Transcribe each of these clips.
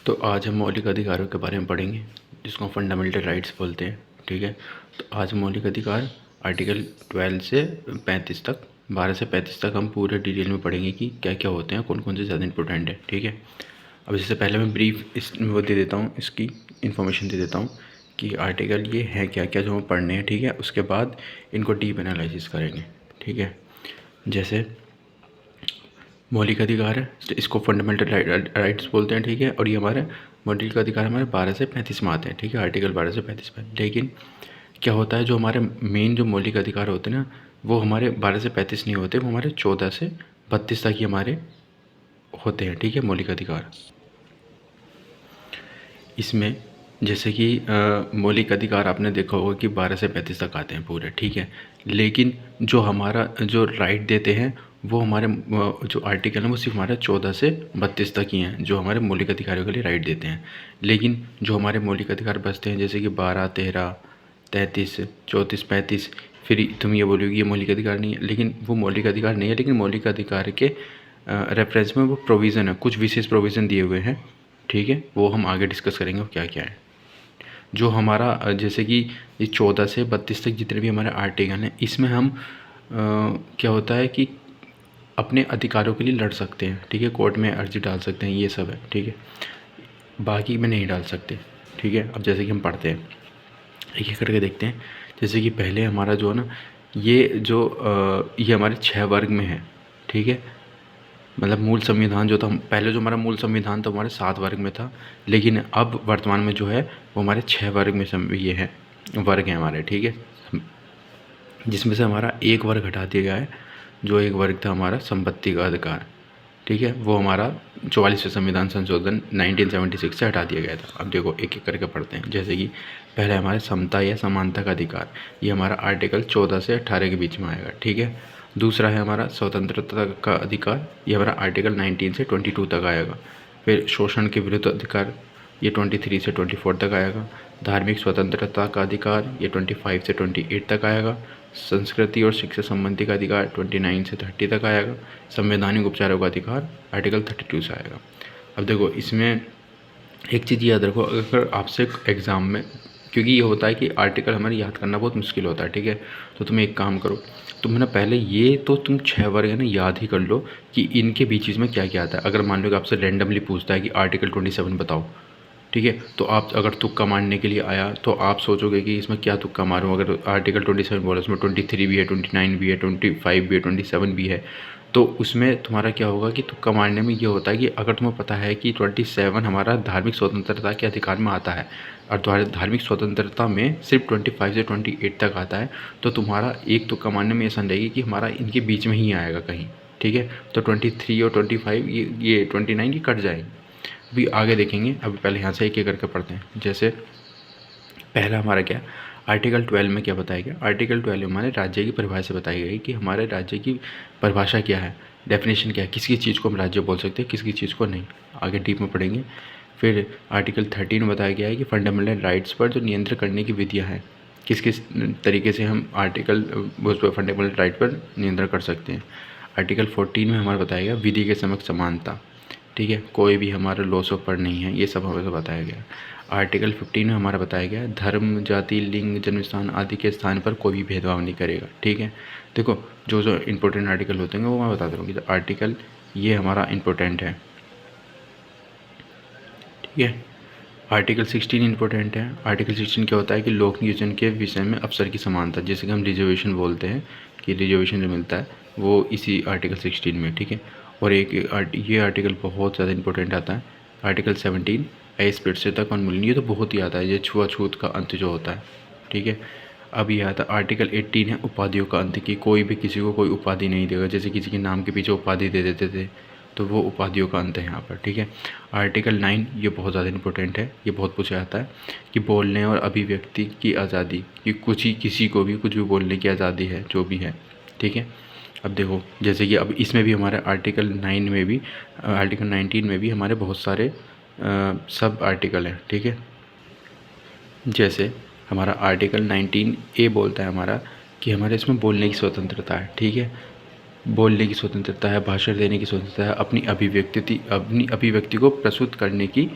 तो आज हम मौलिक अधिकारों के बारे में पढ़ेंगे, जिसको फंडामेंटल राइट्स बोलते हैं। ठीक है, तो आज मौलिक अधिकार आर्टिकल 12 से 35 तक, 12 से 35 तक हम पूरे डिटेल में पढ़ेंगे कि क्या क्या होते हैं, कौन कौन से ज़्यादा इंपॉर्टेंट है। ठीक है, अब इससे पहले मैं ब्रीफ वो दे देता हूँ, इसकी इन्फॉर्मेशन दे देता हूँ कि आर्टिकल ये है क्या क्या जो हम पढ़ने हैं। ठीक है, उसके बाद इनको डीप एनालिसिस करेंगे। ठीक है, जैसे मौलिक अधिकार है, तो इसको फंडामेंटल राइट्स बोलते हैं। ठीक है, और ये हमारे मौलिक अधिकार हमारे 12 से 35 में आते हैं। ठीक है, आर्टिकल 12 से 35 में। लेकिन क्या होता है, जो हमारे मेन जो मौलिक अधिकार होते हैं ना, वो हमारे 12 से 35 नहीं होते, वो हमारे 14 से 32 तक ही हमारे होते हैं। ठीक है, मौलिक अधिकार इसमें जैसे कि मौलिक अधिकार आपने देखा होगा कि 12 से 35 तक आते हैं पूरे। ठीक है, लेकिन जो हमारा जो राइट देते हैं वो हमारे जो आर्टिकल हैं वो सिर्फ हमारे 14 से 32 तक ही हैं, जो हमारे मौलिक अधिकारों के लिए राइट देते हैं। लेकिन जो हमारे मौलिक अधिकार बचते हैं, जैसे कि 12, 13, 33, 34, 35, फिर तुम ये बोलोगे ये मौलिक अधिकार नहीं है, लेकिन वो मौलिक अधिकार नहीं है, लेकिन मौलिक अधिकार के रेफरेंस में वो प्रोविज़न है, कुछ विशेष प्रोविज़न दिए हुए हैं। ठीक है, वो हम आगे डिस्कस करेंगे वो क्या क्या है। जो हमारा जैसे कि ये 14 से 32 तक जितने भी हमारे आर्टिकल हैं, इसमें हम क्या होता है कि अपने अधिकारों के लिए लड़ सकते हैं। ठीक है, कोर्ट में अर्जी डाल सकते हैं, ये सब है। ठीक है, बाकी में नहीं डाल सकते। ठीक है, अब जैसे कि हम पढ़ते हैं, एक एक करके देखते हैं। जैसे कि पहले हमारा जो है ना, ये जो ये हमारे 6 वर्ग में है। ठीक है, मतलब मूल संविधान जो था, पहले जो हमारा मूल संविधान था हमारे 7 वर्ग में था, लेकिन अब वर्तमान में जो है वो हमारे 6 वर्ग में ये है, वर्ग हैं हमारे। ठीक है, जिसमें से हमारा एक वर्ग हटा दिया गया है, जो एक वर्ग था हमारा संपत्ति का अधिकार। ठीक है, वो हमारा 44वें संविधान संशोधन 1976 से हटा दिया गया था। अब देखो एक एक करके पढ़ते हैं। जैसे कि पहले हमारे समता या समानता का अधिकार, ये हमारा आर्टिकल 14 से 18 के बीच में आएगा। ठीक है, दूसरा है हमारा स्वतंत्रता का अधिकार, ये हमारा आर्टिकल 19 से 22 तक आएगा। फिर शोषण के विरुद्ध अधिकार, ये 23 से 24 तक आएगा। धार्मिक स्वतंत्रता का अधिकार, ये 25 से 28 तक आएगा। संस्कृति और शिक्षा संबंधी का अधिकार 29 से 30 तक आएगा। संवैधानिक उपचारों का अधिकार आर्टिकल 32 से आएगा। अब देखो इसमें एक चीज़ याद रखो, अगर आपसे एग्ज़ाम में, क्योंकि ये होता है कि आर्टिकल हमारे याद करना बहुत मुश्किल होता है। ठीक है, तो तुम एक काम करो, तुम ना पहले ये तो तुम 6 वर्ग है ना याद ही कर लो कि इनके बीच में क्या क्या आता है। अगर मान लो कि आपसे रैंडमली पूछता है कि आर्टिकल 27 बताओ, ठीक है, तो आप अगर तुक्का मारने के लिए आया तो आप सोचोगे कि इसमें क्या तुक्का मारूं। अगर आर्टिकल 27 बोला, उसमें 23 भी है, 29 भी है, 25 भी है, 27 भी है, तो उसमें तुम्हारा क्या होगा कि तुक्का मारने में ये होता है कि अगर तुम्हें पता है कि 27 हमारा धार्मिक स्वतंत्रता के अधिकार में आता है और तुम्हारे धार्मिक स्वतंत्रता में सिर्फ 25 से 28 तक आता है, तो तुम्हारा एक तुक्का मारने में ऐसा रहेगी कि हमारा इनके बीच में ही आएगा कहीं। ठीक है, तो 23 और 25 ये 29 की कट जाएंगे। अभी आगे देखेंगे, अभी पहले यहाँ से एक एक करके पढ़ते हैं। जैसे पहला हमारा क्या, आर्टिकल 12 में क्या बताया गया। आर्टिकल 12 में हमारे राज्य की परिभाषा बताई गई कि हमारे राज्य की परिभाषा क्या है, डेफिनेशन क्या है, किसी चीज़ को हम राज्य बोल सकते हैं, किसी चीज़ को नहीं। आगे डीप में पढ़ेंगे। फिर आर्टिकल 13 में बताया गया है कि फंडामेंटल राइट्स पर जो नियंत्रण करने की विधियाँ हैं, किस किस तरीके से हम आर्टिकल उस पर फंडामेंटल राइट पर नियंत्रण कर सकते हैं। आर्टिकल 14 में हमारा बताया गया विधि के समक्ष समानता। ठीक है, कोई भी हमारा लॉस ऑफ पर नहीं है, ये सब हमें बताया गया। आर्टिकल 15 में हमारा बताया गया धर्म, जाति, लिंग, जन्म स्थान आदि के स्थान पर कोई भी भेदभाव नहीं करेगा। ठीक है, देखो जो जो इंपॉर्टेंट आर्टिकल होते हैं वो मैं बता दूँगी। तो आर्टिकल ये हमारा इंपॉर्टेंट है। ठीक है, आर्टिकल 16 इंपॉर्टेंट है। आर्टिकल 16 क्या होता है कि लोक नियोजन के विषय में अवसर की समानता, जैसे कि हम रिजर्वेशन बोलते हैं कि रिजर्वेशन जो मिलता है वो इसी आर्टिकल 16 में। ठीक है, और ये आर्टिकल बहुत ज़्यादा इंपॉर्टेंट आता है, आर्टिकल 17 अस्पृश्यता का उन्मूलन, ये तो बहुत ही आता है, ये छुआछूत का अंत जो होता है। ठीक है, अब ये आता है आर्टिकल 18 है उपाधियों का अंत, की कोई भी किसी को कोई उपाधि नहीं देगा, जैसे किसी के नाम के पीछे उपाधि दे देते थे, तो वो उपाधियों का अंत है यहाँ पर। ठीक है, आर्टिकल 9 ये बहुत ज़्यादा इंपॉर्टेंट है, ये बहुत पूछा जाता है कि बोलने और अभिव्यक्ति की आज़ादी, कि कुछ ही किसी को भी कुछ भी बोलने की आज़ादी है जो भी है। ठीक है, अब देखो जैसे कि अब इसमें भी हमारे आर्टिकल 9 में भी, आर्टिकल 19 में भी हमारे बहुत सारे सब आर्टिकल हैं। ठीक है, जैसे हमारा आर्टिकल 19A बोलता है हमारा कि हमारे इसमें बोलने की स्वतंत्रता है। ठीक है, बोलने की स्वतंत्रता है, भाषण देने की स्वतंत्रता है, अपनी अभिव्यक्ति को प्रस्तुत करने की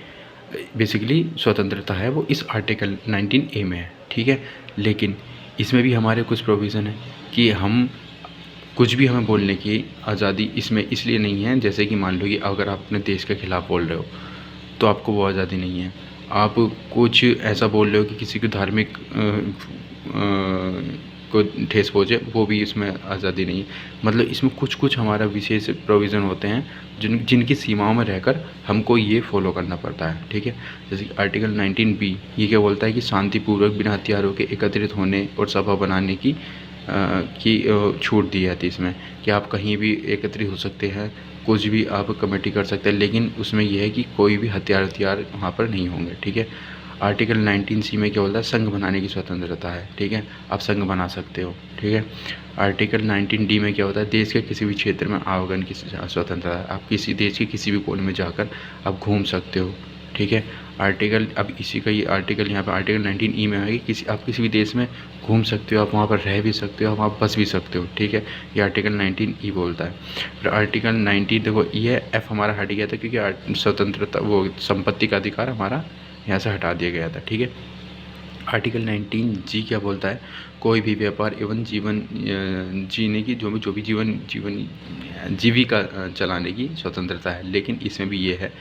बेसिकली स्वतंत्रता है वो इस आर्टिकल 19A में है, ठीक है। लेकिन इसमें भी हमारे कुछ प्रोविज़न है कि हम कुछ भी हमें बोलने की आज़ादी इसमें इसलिए नहीं है, जैसे कि मान लो कि अगर आप अपने देश के ख़िलाफ़ बोल रहे हो तो आपको वो आज़ादी नहीं है। आप कुछ ऐसा बोल रहे हो कि किसी को धार्मिक को ठेस पहुँचे, वो भी इसमें आज़ादी नहीं है। मतलब इसमें कुछ हमारा विशेष प्रोविज़न होते हैं जिनकी सीमाओं में रहकर हमको ये फॉलो करना पड़ता है, ठीक है। जैसे कि आर्टिकल 19B ये क्या बोलता है कि शांतिपूर्वक बिना हथियारों के एकत्रित होने और सभा बनाने की छूट दी जाती है इसमें, कि आप कहीं भी एकत्रित हो सकते हैं, कुछ भी आप कमेटी कर सकते हैं, लेकिन उसमें यह है कि कोई भी हथियार वहाँ पर नहीं होंगे, ठीक है। आर्टिकल 19C में क्या बोलता है, संघ बनाने की स्वतंत्रता है, ठीक है, आप संघ बना सकते हो, ठीक है। आर्टिकल 19D में क्या होता है, देश के किसी भी क्षेत्र में आवागमन की स्वतंत्रता है, आप किसी देश के किसी भी कोने में जाकर आप घूम सकते हो, ठीक है। आर्टिकल अब इसी का ये आर्टिकल यहाँ पर आर्टिकल 19E में है कि आप किसी भी देश में घूम सकते हो, आप वहाँ पर रह भी सकते हो, आप वहाँ बस भी सकते हो, ठीक है। ये आर्टिकल 19E बोलता है। फिर आर्टिकल 19 देखो ये F हमारा हट गया था क्योंकि स्वतंत्रता वो संपत्ति का अधिकार हमारा यहाँ से हटा दिया गया था, ठीक है। आर्टिकल 19G क्या बोलता है, कोई भी व्यापार एवं जीवन जीने की जो भी जीविका चलाने की स्वतंत्रता है। लेकिन इसमें भी ये है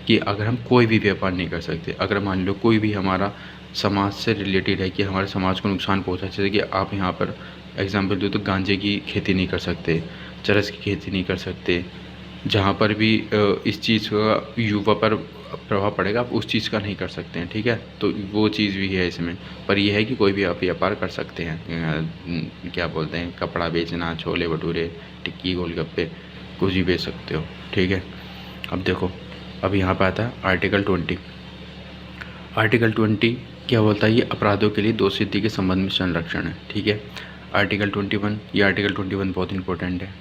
कि अगर हम कोई भी व्यापार नहीं कर सकते, अगर मान लो कोई भी हमारा समाज से रिलेटेड है कि हमारे समाज को नुकसान पहुंचा, जैसे कि आप यहाँ पर एग्जांपल दो तो गांजे की खेती नहीं कर सकते, चरस की खेती नहीं कर सकते, जहाँ पर भी इस चीज़ का युवा पर प्रभाव पड़ेगा आप उस चीज़ का नहीं कर सकते हैं, ठीक है। तो वो चीज़ भी है इसमें, पर यह है कि कोई भी आप व्यापार कर सकते हैं, क्या बोलते हैं, कपड़ा बेचना, छोले भटूरे, टिक्की, गोलगप्पे, कुछ भी बेच सकते हो, ठीक है। अब देखो, अब यहाँ पर आता है आर्टिकल 20। आर्टिकल 20 क्या बोलता है, ये अपराधों के लिए दोषसिद्धि के संबंध में संरक्षण है, ठीक है। आर्टिकल 21, ये आर्टिकल 21 बहुत इंपॉर्टेंट है।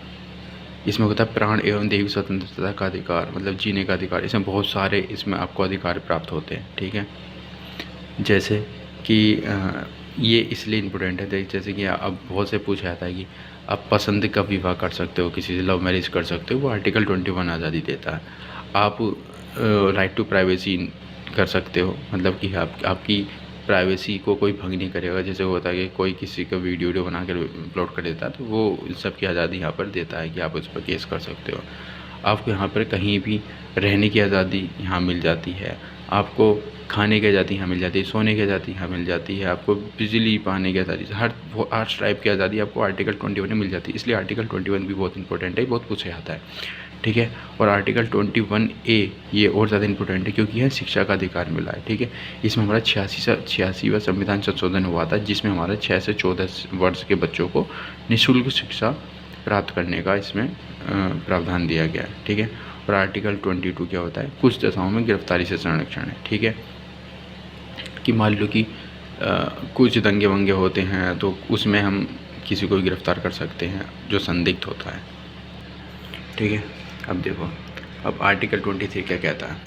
इसमें होता है प्राण एवं दैहिक स्वतंत्रता का अधिकार, मतलब जीने का अधिकार। इसमें बहुत सारे इसमें आपको अधिकार प्राप्त होते हैं, ठीक है। जैसे कि ये इसलिए इम्पोर्टेंट है, जैसे कि अब बहुत से पूछा जाता है कि आप पसंद का विवाह कर सकते हो, किसी से लव मैरिज कर सकते हो, वो आर्टिकल 21 आज़ादी देता है। आप राइट टू प्राइवेसी कर सकते हो, मतलब कि आपकी प्राइवेसी को कोई भंग नहीं करेगा। जैसे होता है कि कोई किसी का वीडियो बना कर अपलोड कर देता है, तो वो सब की आज़ादी यहाँ पर देता है कि आप उस पर केस कर सकते हो। आपको यहाँ पर कहीं भी रहने की आज़ादी यहाँ मिल जाती है, आपको खाने की आज़ादी यहाँ मिल जाती है, सोने की आज़ादी यहाँ मिल जाती है, आपको बिजली पाने की आज़ादी, हर टाइप की आज़ादी आपको आर्टिकल 21 में मिल जाती है। इसलिए आर्टिकल 21 भी बहुत इंपॉर्टेंट है, बहुत पूछा जाता है, ठीक है। और आर्टिकल 21A ये और ज़्यादा इंपॉर्टेंट है क्योंकि यह शिक्षा का अधिकार मिला है, ठीक है। इसमें हमारा 86वां संविधान संशोधन हुआ था, जिसमें हमारा 6 से 14 वर्ष के बच्चों को निःशुल्क शिक्षा प्राप्त करने का इसमें प्रावधान दिया गया है, ठीक है। और आर्टिकल 22 क्या होता है, कुछ दशाओं में गिरफ्तारी से संरक्षण है, ठीक है। कि मान लो कि कुछ दंगे वंगे होते हैं तो उसमें हम किसी को भी गिरफ्तार कर सकते हैं जो संदिग्ध होता है, ठीक है। अब देखो, अब आर्टिकल 23 क्या कहता है।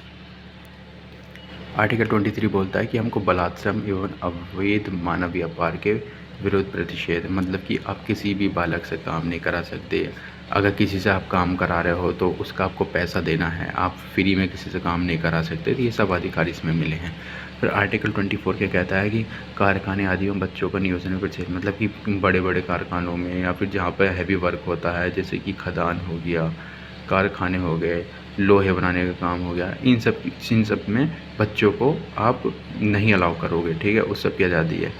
आर्टिकल 23 बोलता है कि हमको बलात्संग एवं अवैध मानव व्यापार के विरुद्ध प्रतिषेध, मतलब कि आप किसी भी बालक से काम नहीं करा सकते। अगर किसी से आप काम करा रहे हो तो उसका आपको पैसा देना है, आप फ्री में किसी से काम नहीं करा सकते। तो ये सब अधिकार इसमें मिले हैं। फिर आर्टिकल 24 क्या कहता है कि कारखाने आदि में बच्चों का नियोजन में प्रतिषेध, मतलब कि बड़े बड़े कारखानों में या फिर जहाँ पर हैवी वर्क होता है, जैसे कि खदान हो गया, कारखाने हो गए, लोहे बनाने का काम हो गया, इन सब में बच्चों को आप नहीं अलाउ करोगे, ठीक है। उस सब की आज़ादी है।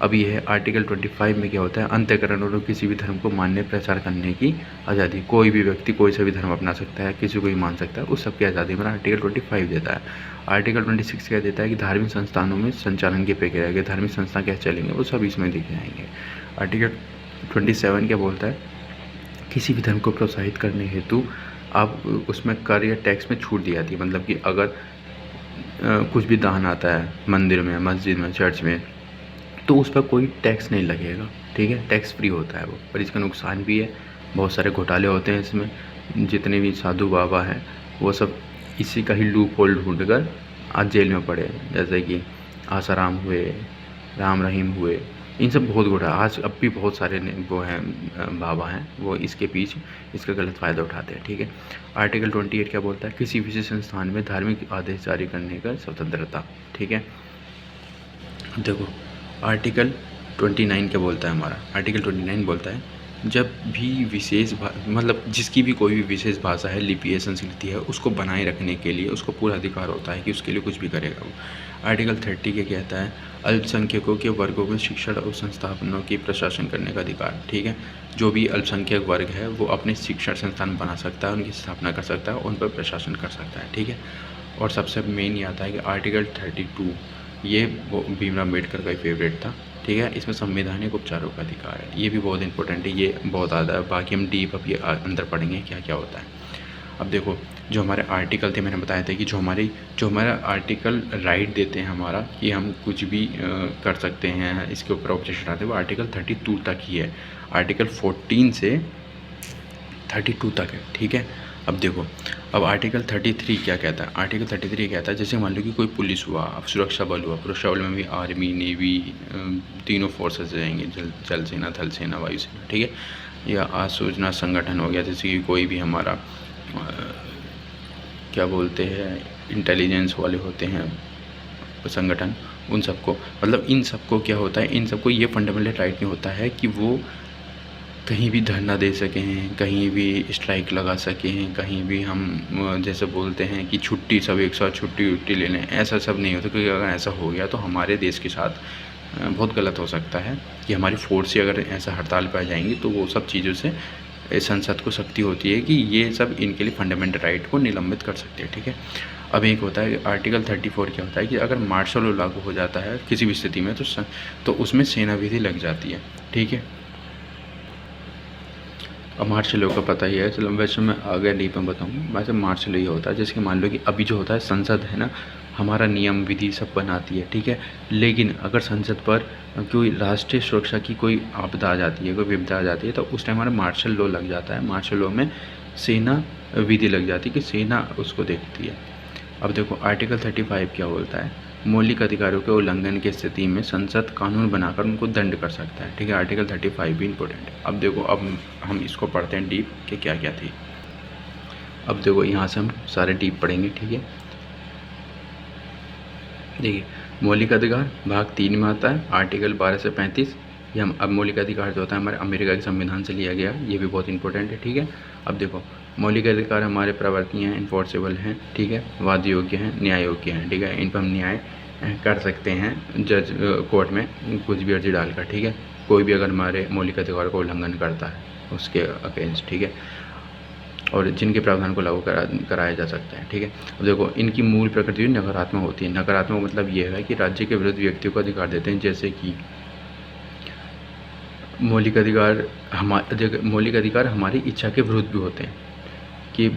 अब ये है आर्टिकल 25 में क्या होता है, अंतःकरण और किसी भी धर्म को मानने प्रचार करने की आज़ादी। कोई भी व्यक्ति कोई सा भी धर्म अपना सकता है, किसी को भी मान सकता है, उस सब की आज़ादी हमारा आर्टिकल 25 देता है। आर्टिकल 26 क्या देता है कि धार्मिक संस्थानों में संचालन की प्रक्रिया है, धार्मिक संस्था कैसे चलेंगे वो सब इसमें दिखे जाएंगे। आर्टिकल 27 क्या बोलता है, किसी भी धर्म को प्रोत्साहित करने हेतु आप उसमें कर या टैक्स में छूट दी जाती है। मतलब कि अगर कुछ भी दान आता है मंदिर में, मस्जिद में, चर्च में, तो उस पर कोई टैक्स नहीं लगेगा, ठीक है, टैक्स फ्री होता है वो। पर इसका नुकसान भी है, बहुत सारे घोटाले होते हैं इसमें। जितने भी साधु बाबा हैं वो सब इसी का ही लूप होल ढूंढ कर आज जेल में पड़े हैं, जैसे कि आसाराम हुए, राम रहीम हुए, इन सब बहुत गुड़ा आज अब भी बहुत सारे वो हैं बाबा हैं वो इसके पीछे इसका गलत फ़ायदा उठाते हैं, ठीक है। आर्टिकल 28 क्या बोलता है? किसी विशेष संस्थान में धार्मिक आदेश जारी करने का स्वतंत्रता, ठीक है। देखो आर्टिकल 29 क्या बोलता है हमारा? आर्टिकल 29 बोलता है जब भी विशेष मतलब जिसकी भी कोई भी विशेष भाषा है, लिपि है, संस्कृति है, उसको बनाए रखने के लिए उसको पूरा अधिकार होता है कि उसके लिए कुछ भी करेगा वो। आर्टिकल 30 क्या कहता है? अल्पसंख्यकों के वर्गों में शिक्षण और संस्थानों की प्रशासन करने का अधिकार, ठीक है। जो भी अल्पसंख्यक वर्ग है वो अपने शिक्षण संस्थान बना सकता है, उनकी स्थापना कर सकता है, उन पर प्रशासन कर सकता है, ठीक है। और सबसे मेन ये आता है कि आर्टिकल 32 ये वो भीमराव अम्बेडकर का ही फेवरेट था, ठीक है। इसमें संवैधानिक उपचारों का अधिकार है, ये भी बहुत इंपॉर्टेंट है, ये बहुत ज़्यादा है। बाकी हम डीप अब ये अंदर पढ़ेंगे क्या क्या होता है। अब देखो जो हमारे आर्टिकल थे मैंने बताया था कि जो हमारा आर्टिकल राइट देते हैं हमारा कि हम कुछ भी कर सकते हैं, इसके ऊपर ऑब्जेक्शन आते हैं, वो आर्टिकल 32 तक ही है। आर्टिकल 14 से 32 तक है, ठीक है। अब देखो अब आर्टिकल 33 क्या कहता है? आर्टिकल 33 कहता है जैसे मान लो कि कोई पुलिस हुआ, सुरक्षा बल हुआ, सुरक्षा बल में भी आर्मी, नेवी, तीनों फोर्सेस रहेंगे, जल सेना, थल सेना, वायु सेना, ठीक है। या आसूचना संगठन हो गया, जैसे कि कोई भी हमारा क्या बोलते हैं इंटेलिजेंस वाले होते हैं संगठन, उन सबको मतलब इन सबको क्या होता है, इन सबको ये फंडामेंटल राइट नहीं होता है कि वो कहीं भी धरना दे सकें, कहीं भी स्ट्राइक लगा सकें, कहीं भी हम जैसे बोलते हैं कि छुट्टी सब एक साथ छुट्टी ले लें, ऐसा सब नहीं होता। क्योंकि अगर ऐसा हो गया तो हमारे देश के साथ बहुत गलत हो सकता है कि हमारी फोर्स से अगर ऐसा हड़ताल पर आ जाएंगी तो वो सब चीज़ों से संसद को शक्ति होती है कि ये सब इनके लिए फंडामेंटल राइट को निलंबित कर सकते हैं, ठीक है। अब एक होता है आर्टिकल 34 क्या होता है कि अगर मार्शल लॉ लागू हो जाता है किसी भी स्थिति में तो उसमें सेना विधि लग जाती है, ठीक है। अब मार्शल लॉ का पता ही है, चलो वैसे मैं आगे डीप में बताऊँगा। वैसे मार्शल लॉ ये होता है जैसे कि मान लो कि अभी जो होता है संसद है ना, हमारा नियम विधि सब बनाती है, ठीक है। लेकिन अगर संसद पर कोई राष्ट्रीय सुरक्षा की कोई आपदा आ जाती है, कोई विपदा आ जाती है, तो उस टाइम हमारा मार्शल लॉ लग जाता है। मार्शल लॉ में सेना विधि लग जाती है कि सेना उसको देखती है। अब देखो आर्टिकल 35 क्या बोलता है? मौलिक अधिकारों के उल्लंघन की स्थिति में संसद कानून बनाकर उनको दंड कर सकता है, ठीक है। आर्टिकल 35 भी इंपॉर्टेंट है। अब देखो अब हम इसको पढ़ते हैं डीप कि क्या क्या थी। अब देखो यहाँ से हम सारे डीप पढ़ेंगे, ठीक है। देखिए मौलिक अधिकार भाग 3 में आता है आर्टिकल 12 से 35। ये हम अब मौलिक अधिकार जो होता है हमारे अमेरिका के संविधान से लिया गया, ये भी बहुत इंपॉर्टेंट है, ठीक है। अब देखो मौलिक अधिकार हमारे प्रवर्तनीय हैं, इन्फोर्सेबल हैं, ठीक है, वाद योग्य हैं, न्याय योग्य हैं, ठीक है। इन पर हम न्याय कर सकते हैं जज कोर्ट में कुछ भी अर्जी डालकर, ठीक है। कोई भी अगर हमारे मौलिक अधिकार को उल्लंघन करता है उसके अगेंस्ट, ठीक है, और जिनके प्रावधान को लागू कराया जा सकता है, ठीक है। अब देखो इनकी मूल प्रकृति नकारात्मक होती है। नकारात्मक मतलब ये है कि राज्य के विरुद्ध व्यक्तियों को अधिकार देते हैं, जैसे कि मौलिक अधिकार हमारी इच्छा के विरुद्ध भी होते हैं कि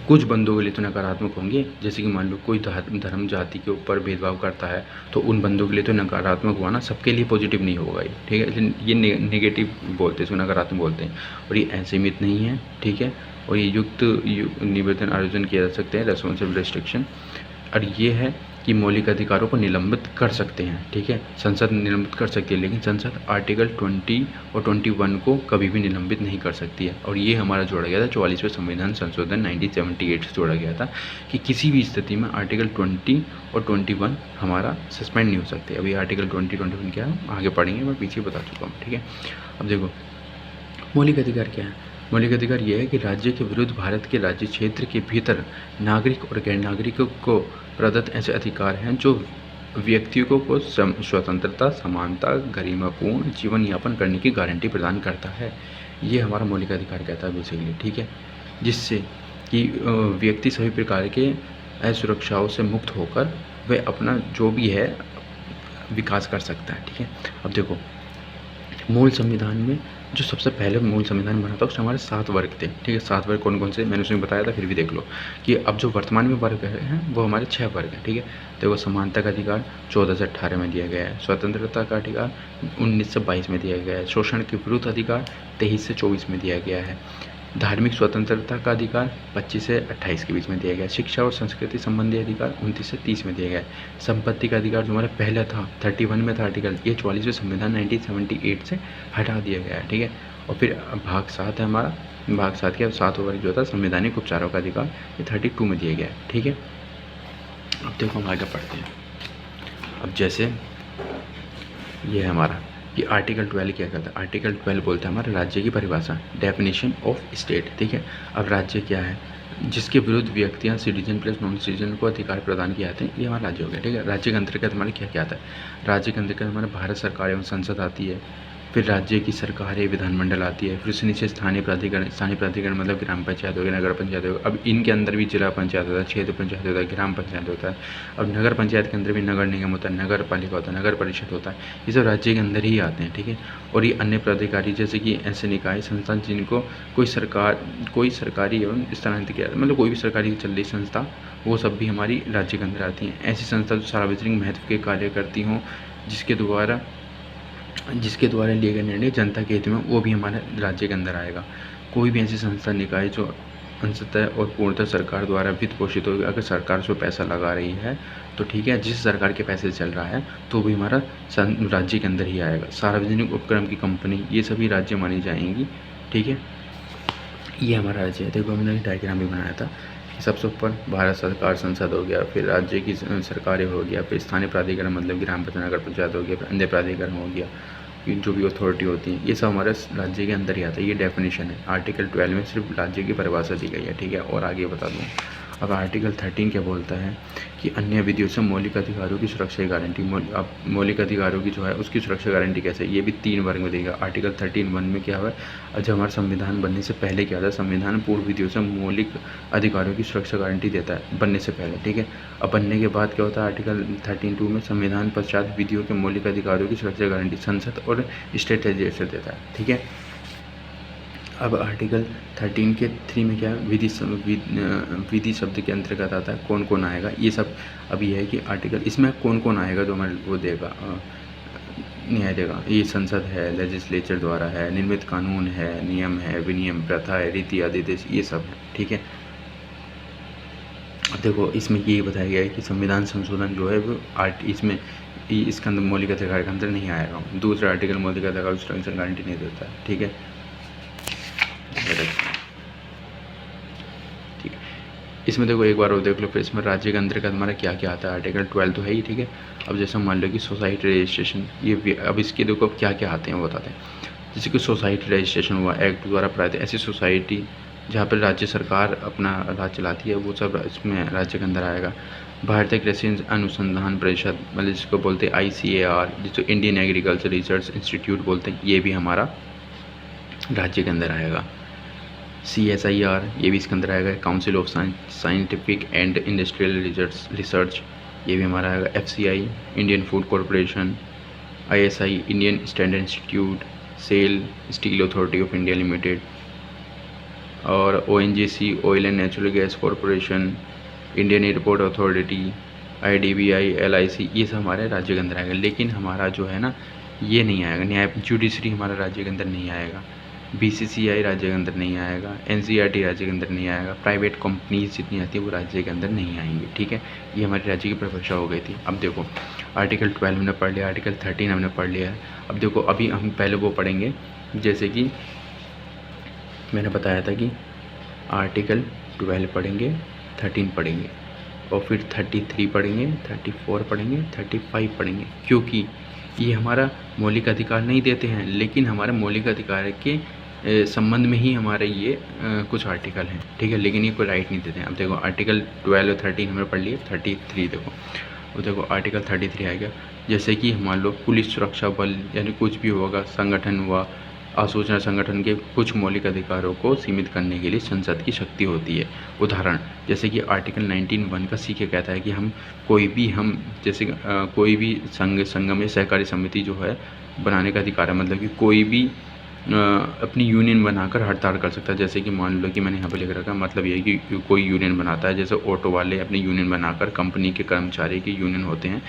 कुछ बंदों के लिए तो नकारात्मक होंगे, जैसे कि मान लो कोई धर्म जाति के ऊपर भेदभाव करता है तो उन बंदों के लिए तो नकारात्मक हुआ ना, सबके लिए पॉजिटिव नहीं होगा ये, ठीक है। ये नेगेटिव बोलते हैं, इसको नकारात्मक बोलते हैं। और ये असीमित नहीं है, ठीक है। और ये युक्त निवेदन आयोजन किया जा सकते हैं, रेस्पॉन्सिबल रिस्ट्रिक्शन। और ये है कि मौलिक अधिकारों को निलंबित कर सकते हैं, ठीक है। संसद निलंबित कर सकती है, लेकिन संसद आर्टिकल 20 और 21 को कभी भी निलंबित नहीं कर सकती है। और ये हमारा जोड़ा गया था 44वें संविधान संशोधन 1978 से जोड़ा गया था कि किसी भी स्थिति में आर्टिकल 20 और 21 हमारा सस्पेंड नहीं हो सकते। अभी आर्टिकल 20-21 क्या है आगे पढ़ेंगे, मैं पीछे बता चुका हूँ, ठीक है। अब देखो मौलिक अधिकार क्या है? मौलिक अधिकार यह है कि राज्य के विरुद्ध भारत के राज्य क्षेत्र के भीतर नागरिक और गैर नागरिकों को प्रदत्त ऐसे अधिकार हैं जो व्यक्तियों को स्वतंत्रता, समानता, गरिमापूर्ण जीवन यापन करने की गारंटी प्रदान करता है। ये हमारा मौलिक अधिकार कहता है बेसिकली, ठीक है। जिससे कि व्यक्ति सभी प्रकार के असुरक्षाओं से मुक्त होकर वह अपना जो भी है विकास कर सकता है, ठीक है। अब देखो मूल संविधान में जो सबसे पहले मूल संविधान बना था उसमें हमारे 7 वर्ग थे, ठीक है। 7 वर्ग कौन कौन से मैंने उसमें बताया था, फिर भी देख लो कि अब जो वर्तमान में वर्ग हैं वो हमारे 6 वर्ग हैं, ठीक है। देखो समानता का अधिकार 14 से 18 में दिया गया है, स्वतंत्रता का अधिकार 19 से 22 में दिया गया है, शोषण के विरुद्ध अधिकार 23 से 24 में दिया गया है, धार्मिक स्वतंत्रता का अधिकार 25 से 28 के बीच में दिया गया है। शिक्षा और संस्कृति संबंधी अधिकार 29 से 30 में दिया गया है। संपत्ति का अधिकार जो हमारा पहला था 31 में था आर्टिकल, ये 44वें संविधान 1978 से हटा दिया गया है, ठीक है। और फिर भाग 7 है हमारा, भाग 7 के 7 वर्ग जो था संवैधानिक उपचारों का अधिकार, ये 32 में दिया गया है, ठीक है। अब देखो हम आगे पढ़ते हैं। अब जैसे ये है हमारा कि आर्टिकल 12 क्या कहता है। आर्टिकल 12 बोलता है हमारे राज्य की परिभाषा, डेफिनेशन ऑफ स्टेट, ठीक है। अब राज्य क्या है, जिसके विरुद्ध व्यक्तियाँ सिटीजन प्लस नॉन सिटीजन को अधिकार प्रदान किए जाते हैं, ये हमारा राज्य हो गया, ठीक है। राज्य के अंतर्गत हमारे क्या क्या आता है। राज्य के अंतर्गत हमारे भारत सरकार एवं संसद आती है, फिर राज्य की सरकार विधानमंडल आती है, फिर उससे नीचे स्थानीय प्राधिकरण मतलब ग्राम पंचायत हो गया, नगर पंचायत हो गया। अब इनके अंदर भी जिला पंचायत होता है, क्षेत्र पंचायत होता है, ग्राम पंचायत होता है। अब नगर पंचायत के अंदर भी नगर निगम होता है, नगर पालिका होता है, नगर परिषद होता है। ये सब राज्य के अंदर ही आते हैं, ठीक है। और ये अन्य प्राधिकारी जैसे कि ऐसे निकाय संस्थान जिनको कोई सरकारी एवं स्थानांतरित किया, मतलब कोई भी सरकारी चल रही संस्था, वो सब भी हमारी राज्य के अंदर आती हैं। ऐसी संस्था जो सार्वजनिक महत्व के कार्य करती हों, जिसके द्वारा लिए गए निर्णय जनता के हित में, वो भी हमारे राज्य के अंदर आएगा। कोई भी ऐसी संस्था निकाय जो अंशतः और पूर्णतः सरकार द्वारा वित्त पोषित होगी, अगर सरकार उसमें पैसा लगा रही है तो ठीक है, जिस सरकार के पैसे चल रहा है तो भी हमारा राज्य के अंदर ही आएगा। सार्वजनिक उपक्रम की कंपनी, ये सभी राज्य मानी जाएंगी, ठीक है। ये हमारा राज्य है। देखो हमने डायग्राम भी बनाया था। सबसे ऊपर भारत सरकार संसद हो गया, फिर राज्य की सरकारें हो गया, फिर स्थानीय प्राधिकरण मतलब ग्राम पंचायत नगर पंचायत हो गया, फिर अन्य प्राधिकरण हो गया, जो भी अथॉरिटी होती है, ये सब हमारे राज्य के अंदर ही आता है। ये डेफिनेशन है। आर्टिकल 12 में सिर्फ राज्य की परिभाषा दी गई है, ठीक है। और आगे बता दूँ, अब आर्टिकल 13 क्या बोलता है कि अन्य विधियों से मौलिक अधिकारों की सुरक्षा की गारंटी। अब मौलिक अधिकारों की जो है उसकी सुरक्षा गारंटी कैसे, ये भी 3 वर्ग में देगा। आर्टिकल 13(1) में क्या हुआ है, जब हमारा संविधान बनने से पहले क्या था, संविधान पूर्व विधियों से मौलिक अधिकारों की सुरक्षा गारंटी देता है बनने से पहले, ठीक है। अब बनने के बाद क्या होता है, आर्टिकल 13(2) में संविधान पश्चात विधियों के मौलिक अधिकारों की सुरक्षा गारंटी संसद और स्टेट लेजिस्लेचर देता है, ठीक है। अब आर्टिकल 13 के 3 में क्या है, विधि शब्द के अंतर्गत आता है कौन कौन आएगा, ये सब। अब ये है कि आर्टिकल इसमें कौन कौन आएगा जो हमारे वो देगा, न्याय देगा। ये संसद है, लेजिस्लेचर द्वारा है, निर्मित कानून है, नियम है, विनियम, प्रथा है, रीति आदेश, ये सब है, ठीक है। अब देखो इसमें ये बताया गया है कि संविधान संशोधन जो है वो इसमें इसके अंदर मौलिक अधिकार के अंदर नहीं आएगा। दूसरा आर्टिकल मौलिक अधिकार की सुरक्षा गारंटी नहीं देता है, ठीक है। ठीक है, इसमें देखो एक बार और देख लो, फिर इसमें राज्य के अंतर्गत हमारा क्या क्या आता है। आर्टिकल 12 तो है ही, ठीक है। अब जैसे मान लो कि सोसाइटी रजिस्ट्रेशन, ये अब इसके देखो अब क्या क्या आते हैं वो बताते हैं। जैसे कि सोसाइटी रजिस्ट्रेशन हुआ एक्ट द्वारा प्राप्त, ऐसी सोसाइटी जहाँ पर राज्य सरकार अपना राज चलाती है, वो सब इसमें राज्य के अंदर आएगा। भारतीय कृषि अनुसंधान परिषद मतलब जिसको बोलते हैं ICAR, जिसको इंडियन एग्रीकल्चर रिसर्च इंस्टीट्यूट बोलते हैं, ये भी हमारा राज्य के अंदर आएगा। CSIR ये भी इसके अंदर आएगा। Council of Scientific and Industrial Research, ये भी हमारा आएगा। FCI Indian Food Corporation, ISI Indian Standard Institute, SAIL Steel Authority of India Limited, और ONGC Oil and Natural Gas Corporation, Indian Airport Authority, IDBI, LIC, ये सब हमारे राज्य के अंदर आएगा। लेकिन हमारा जो है ना ये नहीं आएगा, न्याय जुडिशरी हमारा राज्य के अंदर नहीं आएगा। BCCI राज्य के अंदर नहीं आएगा। NCERT राज्य के अंदर नहीं आएगा। प्राइवेट कंपनीज जितनी आती है वो राज्य के अंदर नहीं आएंगी, ठीक है। ये हमारे राज्य की परिभाषा हो गई थी। अब देखो आर्टिकल 12 हमने पढ़ लिया, आर्टिकल 13 हमने पढ़ लिया है। अब देखो अभी हम पहले वो पढ़ेंगे, जैसे कि मैंने बताया था कि आर्टिकल 12 पढ़ेंगे, 13 पढ़ेंगे, और फिर 33 पढ़ेंगे, 34 पढ़ेंगे, 35 पढ़ेंगे, क्योंकि ये हमारा मौलिक अधिकार नहीं देते हैं, लेकिन हमारे मौलिक अधिकार के संबंध में ही हमारे ये कुछ आर्टिकल हैं, ठीक है। लेकिन ये कोई राइट नहीं देते हैं। अब देखो आर्टिकल 12 और 13 हमने पढ़ लिए। 33 देखो, वो देखो आर्टिकल 33 आ गया। जैसे कि मान लो पुलिस सुरक्षा बल यानी कुछ भी होगा, संगठन हुआ, आसूचना संगठन के कुछ मौलिक अधिकारों को सीमित करने के लिए संसद की शक्ति होती है। उदाहरण जैसे कि आर्टिकल 19(1) का सी कहता है कि कोई भी संघ में सहकारी समिति जो है बनाने का अधिकार है, मतलब कि कोई भी अपनी यूनियन बनाकर हड़ताल कर सकता है। जैसे कि मान लो कि मैंने यहाँ पे लिख रखा है, मतलब ये है कि कोई यूनियन बनाता है, जैसे ऑटो वाले अपनी यूनियन बनाकर कंपनी के कर्मचारी की यूनियन होते हैं,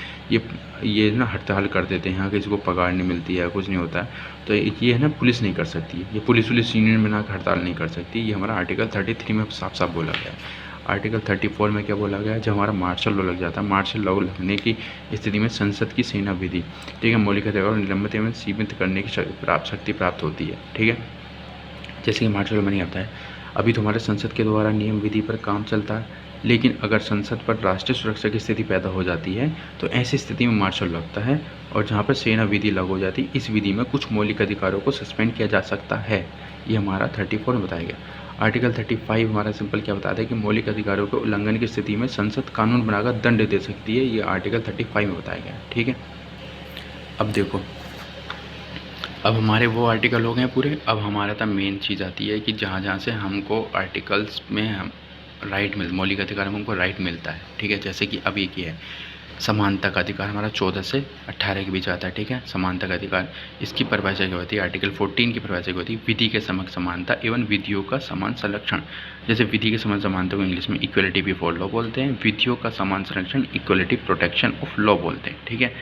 ये ना हड़ताल कर देते हैं, यहाँ किसी को पगार नहीं मिलती है, कुछ नहीं होता है, तो ये है ना पुलिस नहीं कर सकती है, ये पुलिस यूनियन बनाकर हड़ताल नहीं कर सकती। ये हमारा आर्टिकल 33 में साफ साफ बोला गया है। आर्टिकल 34 में क्या बोला गया है, जब हमारा मार्शल लॉ लग जाता है, मार्शल लॉ लगने की स्थिति में संसद की सेना विधि, ठीक है, मौलिक अधिकार निलंबित एवं सीमित करने की शक्ति प्राप्त होती है। ठीक है, जैसे कि मार्शल लॉ में नहीं आता है, अभी तो हमारे संसद के द्वारा नियम विधि पर काम चलता है, लेकिन अगर संसद पर राष्ट्रीय सुरक्षा की स्थिति पैदा हो जाती है तो ऐसी स्थिति में मार्शल लगता है, और जहाँ पर सेना विधि लागू हो जाती है, इस विधि में कुछ मौलिक अधिकारों को सस्पेंड किया जा सकता है। ये हमारा 34 में बताया गया। आर्टिकल 35 हमारा सिंपल क्या बताता है कि मौलिक अधिकारों के उल्लंघन की स्थिति में संसद कानून बनाकर दंड दे सकती है। ये आर्टिकल 35 में बताया गया है। ठीक है, अब देखो, अब हमारे वो आर्टिकल हो गए पूरे। अब हमारा था मेन चीज़ आती है कि जहाँ से हमको आर्टिकल्स में हम राइट मौलिक अधिकार में हमको राइट मिलता है। ठीक है, जैसे कि अब ये क्या है, समानता का अधिकार हमारा 14 से 18 के बीच आता है। ठीक है, समानता का अधिकार, इसकी परिभाषा क्या होती है, आर्टिकल 14 की परिभाषा क्या होती है, विधि के समक्ष समानता एवं विधियों का समान संरक्षण। जैसे विधि के समान समानता को इंग्लिश में इक्वलिटी बिफोर लॉ बोलते हैं, विधियों का समान संरक्षण इक्वलिटी प्रोटेक्शन ऑफ लॉ बोलते हैं। ठीक है,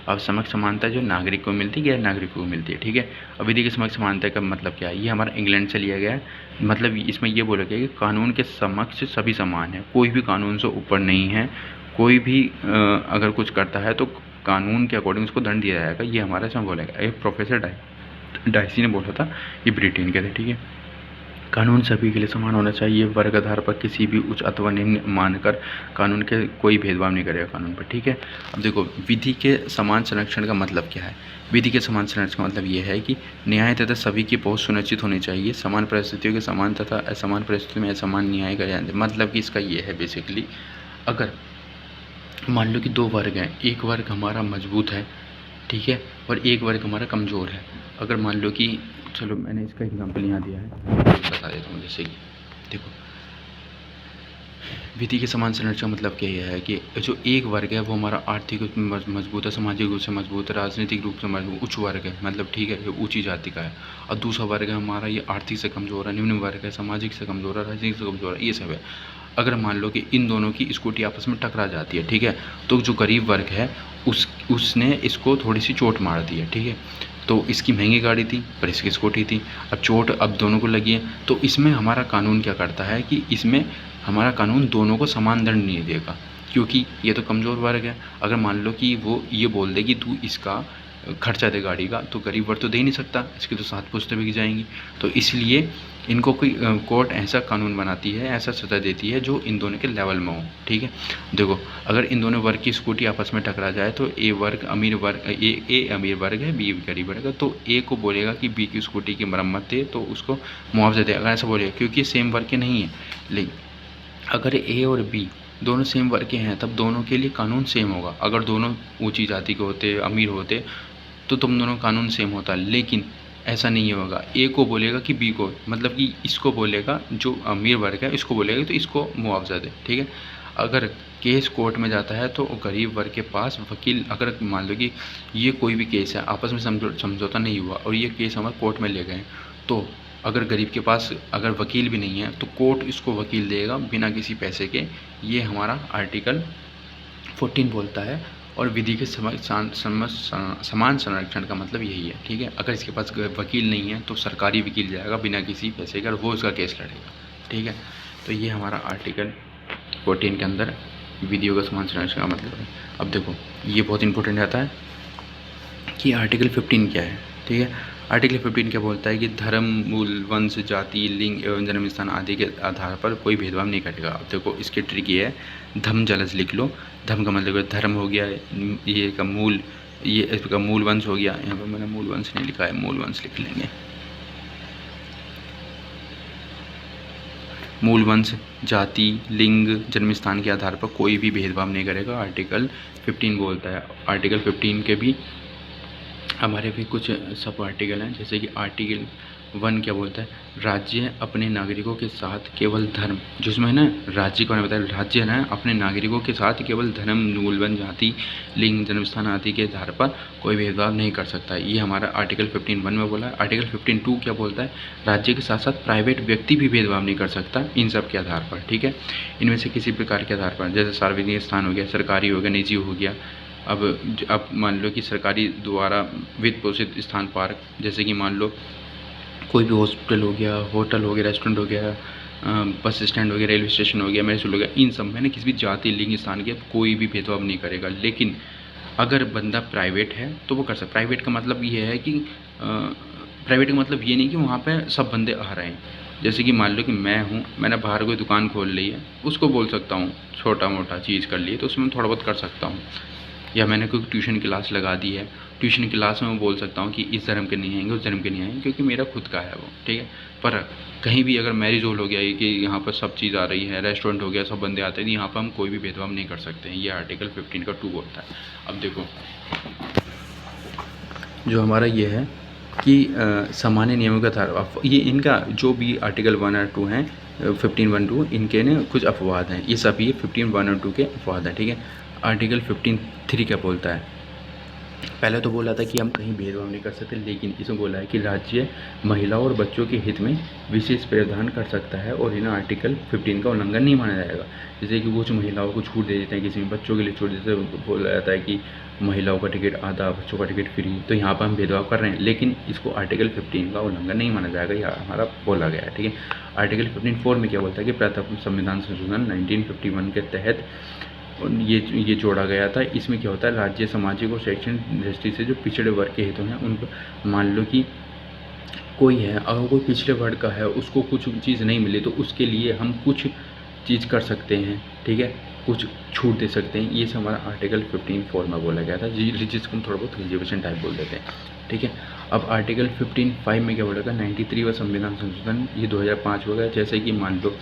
अब समक्ष समानता जो नागरिक को मिलती है, गैर नागरिकों को मिलती है। ठीक है, अब विधि के समक्ष समानता का मतलब क्या है, ये हमारा इंग्लैंड से लिया गया है। मतलब इसमें ये बोला गया है कि कानून के समक्ष सभी समान है, कोई भी कानून से ऊपर नहीं है, कोई भी अगर कुछ करता है तो कानून के अकॉर्डिंग उसको दंड दिया जाएगा। ये हमारा इसमें बोला गया। ये प्रोफेसर डाइसी ने बोला था, ये ब्रिटेन के थे। ठीक है, कानून सभी के लिए समान होना चाहिए, वर्ग आधार पर किसी भी उच्च अथवा निम्न मानकर कानून के कोई भेदभाव नहीं करेगा कानून पर। ठीक है, अब देखो विधि के समान संरक्षण का मतलब क्या है। विधि के समान संरक्षण का मतलब ये है कि न्याय तथा सभी की पहुंच सुनिश्चित होनी चाहिए, समान परिस्थितियों के समान तथा असमान परिस्थितियों में असमान न्याय का ध्यान। मतलब कि इसका ये है बेसिकली, अगर मान लो कि दो वर्ग हैं, एक वर्ग हमारा मजबूत है, ठीक है, और एक वर्ग हमारा कमज़ोर है। अगर मान लो कि, चलो मैंने इसका एग्जांपल यहाँ दिया है, बता देता हूँ। जैसे कि देखो, विधि के समान संरक्षण मतलब क्या है कि जो एक वर्ग है वो हमारा आर्थिक रूप में मजबूत है, सामाजिक रूप से मजबूत है, राजनीतिक रूप से मजबूत उच्च वर्ग है, मतलब ठीक है, ये ऊंची जाति का है। और दूसरा वर्ग है हमारा, ये आर्थिक से कमज़ोर है, निम्न वर्ग है, सामाजिक से कमज़ोर है, राजनीतिक से कमज़ोर है, ये सब है। अगर मान लो कि इन दोनों की स्कूटी आपस में टकरा जाती है, ठीक है, तो जो गरीब वर्ग है उसने इसको थोड़ी सी चोट मार दी है। ठीक है, तो इसकी महंगी गाड़ी थी पर इसकी स्कूटी थी, अब चोट अब दोनों को लगी है। तो इसमें हमारा कानून क्या करता है कि इसमें हमारा कानून दोनों को समान दंड नहीं देगा, क्योंकि ये तो कमज़ोर वर्ग है। अगर मान लो कि वो ये बोल दे कि तू इसका खर्चा दे गाड़ी का, तो गरीब वर्ग तो दे ही नहीं सकता, इसकी तो 7 पुश्तें बिक जाएंगी। तो इसलिए इनको कोई कोर्ट ऐसा कानून बनाती है, ऐसा सज़ा देती है जो इन दोनों के लेवल में हो। ठीक है, देखो अगर इन दोनों वर्ग की स्कूटी आपस में टकरा जाए तो ए वर्ग अमीर वर्ग, ए अमीर वर्ग है, बी गरीब वर्ग है, तो ए को बोलेगा कि बी की स्कूटी की मरम्मत दे, तो उसको मुआवजा दे, अगर ऐसा बोलेगा, क्योंकि सेम वर्ग के नहीं है। लेकिन अगर ए और बी दोनों सेम वर्ग के हैं तब दोनों के लिए कानून सेम होगा। अगर दोनों ऊंची जाति के होते, अमीर होते, तो तुम दोनों कानून सेम होता, लेकिन ऐसा नहीं होगा। ए को बोलेगा कि बी को, मतलब कि इसको बोलेगा, जो अमीर वर्ग है इसको बोलेगा तो इसको मुआवजा दे। ठीक है, अगर केस कोर्ट में जाता है तो गरीब वर्ग के पास वकील, अगर मान लो कि ये कोई भी केस है, आपस में समझौता नहीं हुआ और ये केस हमारे कोर्ट में ले गए, तो अगर गरीब के पास अगर वकील भी नहीं है तो कोर्ट इसको वकील देगा बिना किसी पैसे के। ये हमारा आर्टिकल 14 बोलता है। और विधि के समान संरक्षण का मतलब यही है। ठीक है, अगर इसके पास वकील नहीं है तो सरकारी वकील जाएगा बिना किसी पैसे के और वो इसका केस लड़ेगा। ठीक है, तो ये हमारा आर्टिकल 14 के अंदर विधियों का समान संरक्षण का मतलब है। अब देखो ये बहुत इंपॉर्टेंट आता है कि आर्टिकल 15 क्या है। ठीक है, आर्टिकल 15 क्या बोलता है कि धर्म, मूल, वंश, जाति, लिंग एवं जन्म स्थान आदि के आधार पर कोई भेदभाव नहीं करेगा। अब देखो इसकी ट्रिक ये है, धम जलस लिख लो। धम का मतलब धर्म हो गया, ये का मूल, ये इसका मूल वंश हो गया, यहाँ पर मैंने मूल वंश नहीं लिखा है, मूल वंश लिख लेंगे। मूल वंश, जाति, लिंग, जन्म स्थान के आधार पर कोई भी भेदभाव नहीं करेगा, आर्टिकल 15 बोलता है। आर्टिकल 15 के भी हमारे भी कुछ सब आर्टिकल हैं, जैसे कि आर्टिकल वन क्या बोलता है, राज्य अपने नागरिकों के साथ केवल धर्म, जिसमें है ना राज्य को बताया, राज्य है ना अपने नागरिकों के साथ केवल धर्म, मूलवन, जाति, लिंग, जन्मस्थान आदि के आधार पर कोई भेदभाव नहीं कर सकता। ये हमारा आर्टिकल 15(1) में बोला है। आर्टिकल 15(2) क्या बोलता है, राज्य के साथ साथ प्राइवेट व्यक्ति भी भेदभाव नहीं कर सकता इन सब के आधार पर, ठीक है, इनमें से किसी प्रकार के आधार पर, जैसे सार्वजनिक स्थान हो गया, सरकारी हो गया, निजी हो गया। अब मान लो कि सरकारी द्वारा वित्त पोषित स्थान, पार्क, जैसे कि मान लो कोई भी हॉस्पिटल हो गया, होटल हो गया, रेस्टोरेंट हो गया, बस स्टैंड हो गया, रेलवे स्टेशन हो गया, महसूल हो गया, इन सब में ना किसी भी जाति, लिंग, स्थान के कोई भी भेदभाव नहीं करेगा। लेकिन अगर बंदा प्राइवेट है तो वो कर सकता। प्राइवेट का मतलब ये है कि प्राइवेट का मतलब ये नहीं कि वहाँ पे सब बंदे आ रहे हैं। जैसे कि मान लो कि मैं हूँ, मैंने बाहर कोई दुकान खोल ली है, उसको बोल सकता हूँ, छोटा मोटा चीज़ कर ली तो उसमें थोड़ा बहुत कर सकता हूँ। या मैंने कोई ट्यूशन क्लास लगा दी है, ट्यूशन क्लास में मैं बोल सकता हूँ कि इस धर्म के नहीं आएंगे, उस धर्म के नहीं आएंगे, क्योंकि मेरा खुद का है वो, ठीक है। पर कहीं भी अगर मैरिज हॉल हो गया कि यहाँ पर सब चीज़ आ रही है, रेस्टोरेंट हो गया, सब बंदे आते हैं, यहाँ पर हम कोई भी भेदभाव नहीं कर सकते हैं। ये आर्टिकल 15 का 2 बोलता है। अब देखो जो हमारा ये है कि सामान्य नियमों के आधार, ये इनका जो भी आर्टिकल 1 और 2 हैं, 15(1) 2, इनके ना कुछ अपवाद हैं। ये सब ये 15(1) और 2 के अपवाद हैं, ठीक है। आर्टिकल 15(3) क्या बोलता है, पहले तो बोला था कि हम कहीं भेदभाव नहीं कर सकते, लेकिन इसमें बोला है कि राज्य महिलाओं और बच्चों के हित में विशेष प्रावधान कर सकता है और इन आर्टिकल 15 का उल्लंघन नहीं माना जाएगा। जैसे कि कुछ महिलाओं को छूट दे देते हैं, किसी बच्चों के लिए छूट देते हैं, बोला जाता है कि महिलाओं का टिकट आधा, बच्चों का टिकट फ्री, तो यहाँ पर हम भेदभाव कर रहे हैं, लेकिन इसको आर्टिकल 15 का उल्लंघन नहीं माना जाएगा, यह हमारा बोला गया है, ठीक है। आर्टिकल 15(4) में क्या बोलता है कि प्रथम संविधान संशोधन 1951 के तहत ये जोड़ा गया था। इसमें क्या होता है, राज्य सामाजिक और शैक्षणिक दृष्टि से जो पिछड़े वर्ग के हितों हैं उनको, मान लो कि कोई है, अगर कोई पिछड़े वर्ग का है, उसको कुछ चीज़ नहीं मिली तो उसके लिए हम कुछ चीज़ कर सकते हैं, ठीक है, कुछ छूट दे सकते हैं। ये सब हमारा आर्टिकल 15(4) में बोला गया था, जिसको हम थोड़ा बहुत रिजर्वेशन टाइप बोल देते हैं, ठीक है। अब आर्टिकल 15(5) में क्या बोलेगा, 93वां संविधान संशोधन, ये 2005 हो गया। जैसे कि मान लो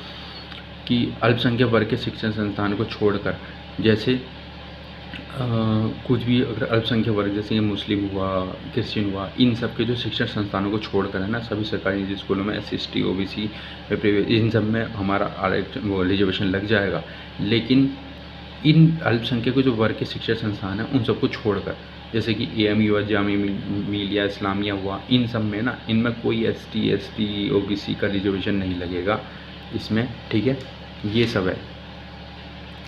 कि अल्पसंख्यक वर्ग के शिक्षण संस्थान को छोड़कर, जैसे कुछ भी अगर अल्पसंख्यक वर्ग जैसे कि मुस्लिम हुआ, क्रिश्चियन हुआ, इन सब के जो शिक्षण संस्थानों को छोड़कर है ना, सभी सरकारी निजी स्कूलों में SC, ST, OBC, इन सब में हमारा वो रिजर्वेशन लग जाएगा। लेकिन इन अल्पसंख्यक जो वर्ग के शिक्षण संस्थान हैं उन सबको छोड़कर, जैसे कि AMU हुआ, जामिया मिलिया इस्लामिया हुआ, इन सब में ना, इनमें कोई ST, ST, OBC का रिजर्वेशन नहीं लगेगा इसमें, ठीक है। ये सब है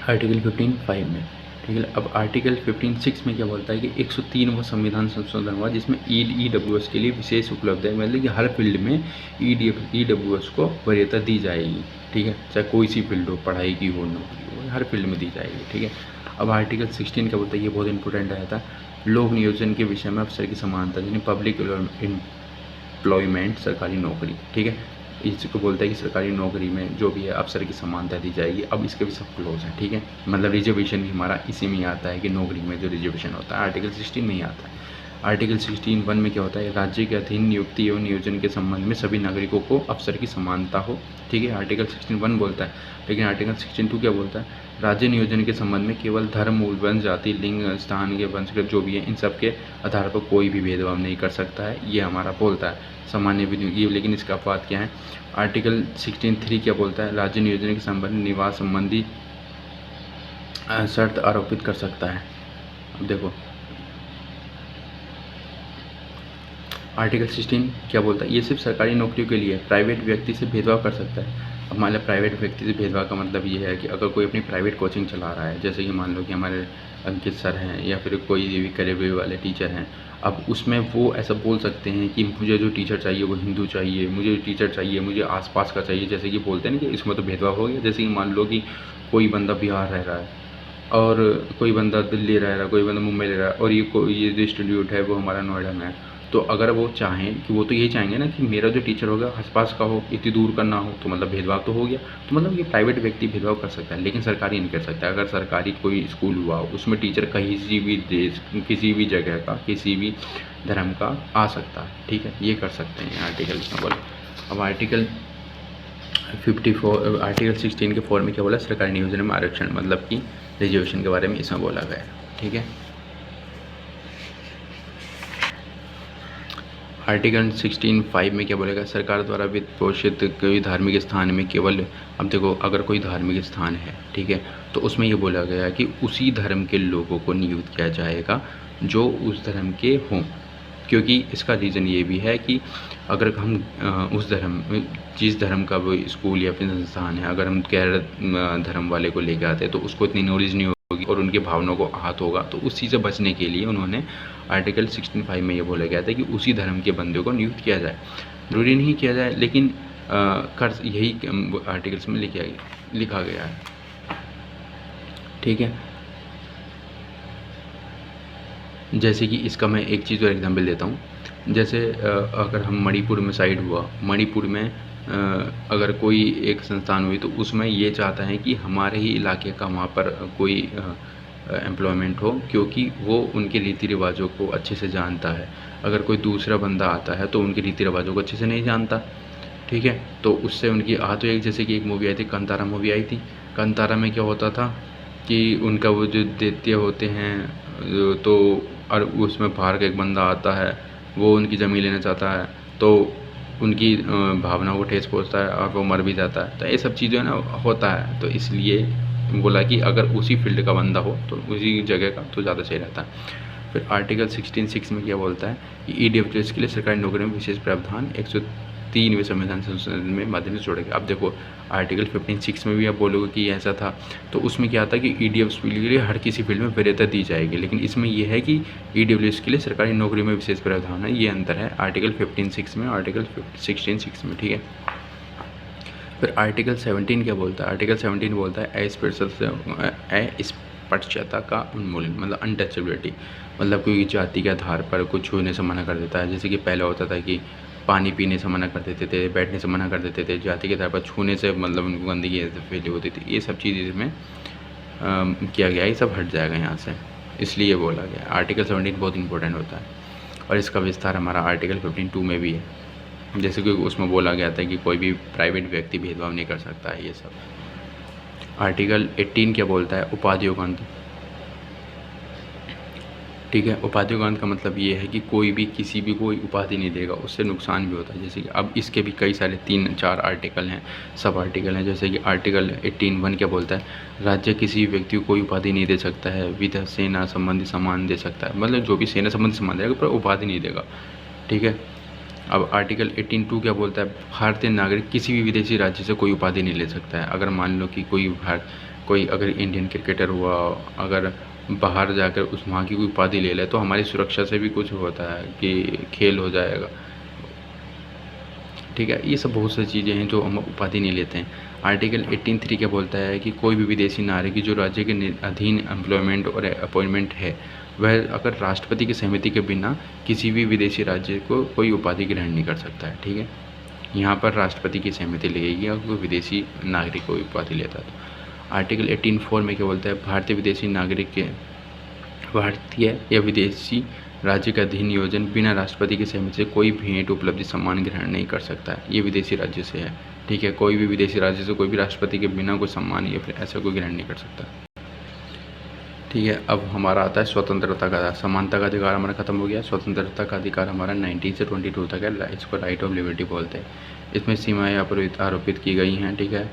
आर्टिकल 15(5) में, ठीक है। अब आर्टिकल 15(6) में क्या बोलता है कि 103वां संविधान संशोधन हुआ, जिसमें EWS के लिए विशेष उपलब्ध है, मतलब कि हर फील्ड में EWS को वरीयता दी जाएगी, ठीक है, चाहे कोई सी फील्ड हो, पढ़ाई की हो, नौकरी हो, हर फील्ड में दी जाएगी, ठीक है। अब आर्टिकल 16 क्या बोलता है, ये बहुत इंपॉर्टेंट आया था, लोक नियोजन के विषय में अवसर की समानता, यानी पब्लिक एम्प्लॉयमेंट, सरकारी नौकरी, ठीक है। इसको बोलता है कि सरकारी नौकरी में जो भी है अफसर की समानता दी जाएगी। अब इसके भी सब क्लोज हैं, ठीक है, मतलब रिजर्वेशन भी हमारा इसी में आता है कि नौकरी में जो रिजर्वेशन होता है आर्टिकल 16 में ही आता है। आर्टिकल 16(1) में क्या होता है, राज्य के अधीन नियुक्ति एवं नियोजन के संबंध में सभी नागरिकों को अफसर की समानता हो, ठीक है, आर्टिकल 16(1) बोलता है। लेकिन आर्टिकल 16(2) क्या बोलता है, राज्य नियोजन के संबंध में केवल धर्म, मूल, वंश, जाति, लिंग, स्थान के वंशगत जो भी है, इन सब के आधार पर कोई भी भेदभाव नहीं कर सकता है, ये हमारा बोलता है सामान्य विधि ये। लेकिन इसका अपवाद क्या है, आर्टिकल 16(3) क्या बोलता है, राज्य नियोजन के संबंध में निवास संबंधी शर्त आरोपित कर सकता है। अब देखो आर्टिकल 16 क्या बोलता है, ये सिर्फ सरकारी नौकरियों के लिए, प्राइवेट व्यक्ति से भेदभाव कर सकता है। अब मान लो प्राइवेट व्यक्ति से भेदभाव का मतलब ये है कि अगर कोई अपनी प्राइवेट कोचिंग चला रहा है, जैसे कि मान लो कि हमारे अंकित सर हैं या फिर कोई भी करीबी वाले टीचर हैं, अब उसमें वो ऐसा बोल सकते हैं कि मुझे जो टीचर चाहिए वो हिंदू चाहिए, मुझे टीचर चाहिए, मुझे आसपास का चाहिए, जैसे कि बोलते हैं ना कि इसमें तो भेदभाव हो गया। जैसे कि मान लो कि कोई बंदा बिहार रह रहा है और कोई बंदा दिल्ली रह रहा है, कोई बंदा मुंबई रह रहा है, और ये जो इंस्टीट्यूट है वो हमारा नोएडा में है, तो अगर वो चाहें कि वो तो यही चाहेंगे ना कि मेरा जो टीचर होगा आसपास का हो, इतनी दूर का ना हो, तो मतलब भेदभाव तो हो गया। तो मतलब ये प्राइवेट व्यक्ति भेदभाव कर सकता है, लेकिन सरकारी नहीं कर सकता। अगर सरकारी कोई स्कूल हुआ उसमें टीचर कहीं भी देश, किसी भी जगह का, किसी भी धर्म का आ सकता है, ठीक है, ये कर सकते हैं आर्टिकल इसमें बोला। अब आर्टिकल 54 आर्टिकल 16 के 4 में क्या बोला, सरकारी नियोजन में आरक्षण, मतलब कि रिजर्वेशन के बारे में इसमें बोला गया है, ठीक है। आर्टिकल 16(5) में क्या बोलेगा, सरकार द्वारा वित्त पोषित कोई धार्मिक स्थान में केवल, अब देखो अगर कोई धार्मिक स्थान है, ठीक है, तो उसमें ये बोला गया है कि उसी धर्म के लोगों को नियुक्त किया जाएगा जो उस धर्म के हों। क्योंकि इसका रीज़न ये भी है कि अगर हम उस धर्म जिस धर्म का वो स्कूल या फिर संस्थान है, अगर हम गैर धर्म वाले को लेके आते हैं तो उसको इतनी नॉलेज नहीं होगी और उनके भावनाओं को आहत होगा। तो उस चीज़ से बचने के लिए उन्होंने आर्टिकल 16(5) में ये बोला गया था कि उसी धर्म के बंदे को नियुक्त किया जाए। ज़रूरी नहीं किया जाए, लेकिन कर यही आर्टिकल्स में लिखा गया है, ठीक है। जैसे कि इसका मैं एक चीज़ और एग्जांपल देता हूँ। जैसे अगर हम मणिपुर में साइड हुआ, मणिपुर में अगर कोई एक संस्थान हुई तो उसमें ये चाहता है कि हमारे ही इलाके का वहाँ पर कोई एम्प्लॉयमेंट हो, क्योंकि वो उनके रीति रिवाजों को अच्छे से जानता है। अगर कोई दूसरा बंदा आता है तो उनके रीति रिवाजों को अच्छे से नहीं जानता, ठीक है, तो उससे उनकी तो एक, जैसे कि एक मूवी आई थी, कांतारा मूवी आई थी। कांतारा में क्या होता था कि उनका वो जो दैत्य होते हैं, तो और उसमें बाहर का एक बंदा आता है, वो उनकी ज़मीन लेना चाहता है, तो उनकी भावनाओं को ठेस पहुँचता है और वो मर भी जाता है। तो ये सब चीज़ें ना होता है, तो इसलिए बोला कि अगर उसी फील्ड का बंदा हो तो उसी जगह का तो ज़्यादा सही रहता है। फिर आर्टिकल 16(6) में क्या बोलता है कि ईडब्ल्यूएस के लिए सरकारी नौकरी में विशेष प्रावधान 103वें संविधान संशोधन में माध्यम से जोड़ेगा। अब देखो आर्टिकल 15(6) में भी आप बोलोगे कि ऐसा था, तो उसमें क्या था कि ईडब्ल्यूएस के लिए हर किसी फील्ड में वरीयता दी जाएगी, लेकिन इसमें यह है कि ईडब्ल्यूएस के लिए सरकारी नौकरी में विशेष प्रावधान है। ये अंतर है आर्टिकल 15(6) में, आर्टिकल 16(6) में, ठीक है। फिर आर्टिकल 17 क्या बोलता है, आर्टिकल 17 बोलता है अस्पृश्यता का उन्मूलन, मतलब अनटचेबिलिटी, मतलब कोई जाति के आधार पर कुछ छूने से मना कर देता है। जैसे कि पहले होता था कि पानी पीने से मना कर देते थे, बैठने से मना कर देते थे, जाति के आधार पर छूने से मतलब उनको गंदगी फैली होती थी। ये सब चीज़ इसमें किया गया, ये सब हट जाएगा यहाँ से, इसलिए बोला गया। आर्टिकल 17 बहुत इंपॉर्टेंट होता है और इसका विस्तार हमारा आर्टिकल 15(2) में भी है। जैसे कि उसमें बोला गया था कि कोई भी प्राइवेट व्यक्ति भेदभाव नहीं कर सकता है, ये सब। आर्टिकल 18 क्या बोलता है, उपाधियों का अंत, ठीक है। उपाधियों का अंत का मतलब ये है कि कोई भी किसी भी कोई उपाधि नहीं देगा, उससे नुकसान भी होता है। जैसे कि अब इसके भी कई सारे 3-4 आर्टिकल हैं, सब आर्टिकल हैं। जैसे कि आर्टिकल 18(1) क्या बोलता है, राज्य किसी व्यक्ति को कोई उपाधि नहीं दे सकता है, विधा सेना संबंधी सम्मान दे सकता है, मतलब जो भी सेना संबंधी सम्मान देगा पर उपाधि नहीं देगा, ठीक है। अब आर्टिकल 18(2) क्या बोलता है, भारतीय नागरिक किसी भी विदेशी राज्य से कोई उपाधि नहीं ले सकता है। अगर मान लो कि कोई अगर इंडियन क्रिकेटर हुआ, अगर बाहर जाकर उस वहाँ की कोई उपाधि ले ले, तो हमारी सुरक्षा से भी कुछ होता है कि खेल हो जाएगा, ठीक है। ये सब बहुत सारी चीज़ें हैं जो हम उपाधि नहीं लेते हैं। आर्टिकल 18(3) क्या बोलता है कि कोई भी विदेशी नागरिक जो राज्य के अधीन एम्प्लॉयमेंट और अपॉइंटमेंट है, वह अगर राष्ट्रपति की सहमति के बिना किसी भी विदेशी राज्य को कोई उपाधि ग्रहण नहीं कर सकता है, ठीक है। यहाँ पर राष्ट्रपति की सहमति लगेगी अगर कोई विदेशी नागरिक को उपाधि लेता है तो। आर्टिकल 18(4) में क्या बोलता है, भारतीय या विदेशी राज्य का अधीन नियोजन बिना राष्ट्रपति की सहमति से कोई भेंट उपलब्धि सम्मान ग्रहण नहीं कर सकता है। ये विदेशी राज्य से है, ठीक है। कोई भी विदेशी राज्य से कोई भी राष्ट्रपति के बिना कोई सम्मान या फिर ऐसा कोई ग्रहण नहीं कर सकता, ठीक है। अब हमारा आता है स्वतंत्रता का, समानता का अधिकार हमारा खत्म हो गया। स्वतंत्रता का अधिकार हमारा 19 से 22 तक है, इसको राइट ऑफ लिबर्टी बोलते हैं। इसमें सीमाएँ आरोपित की गई हैं, ठीक है।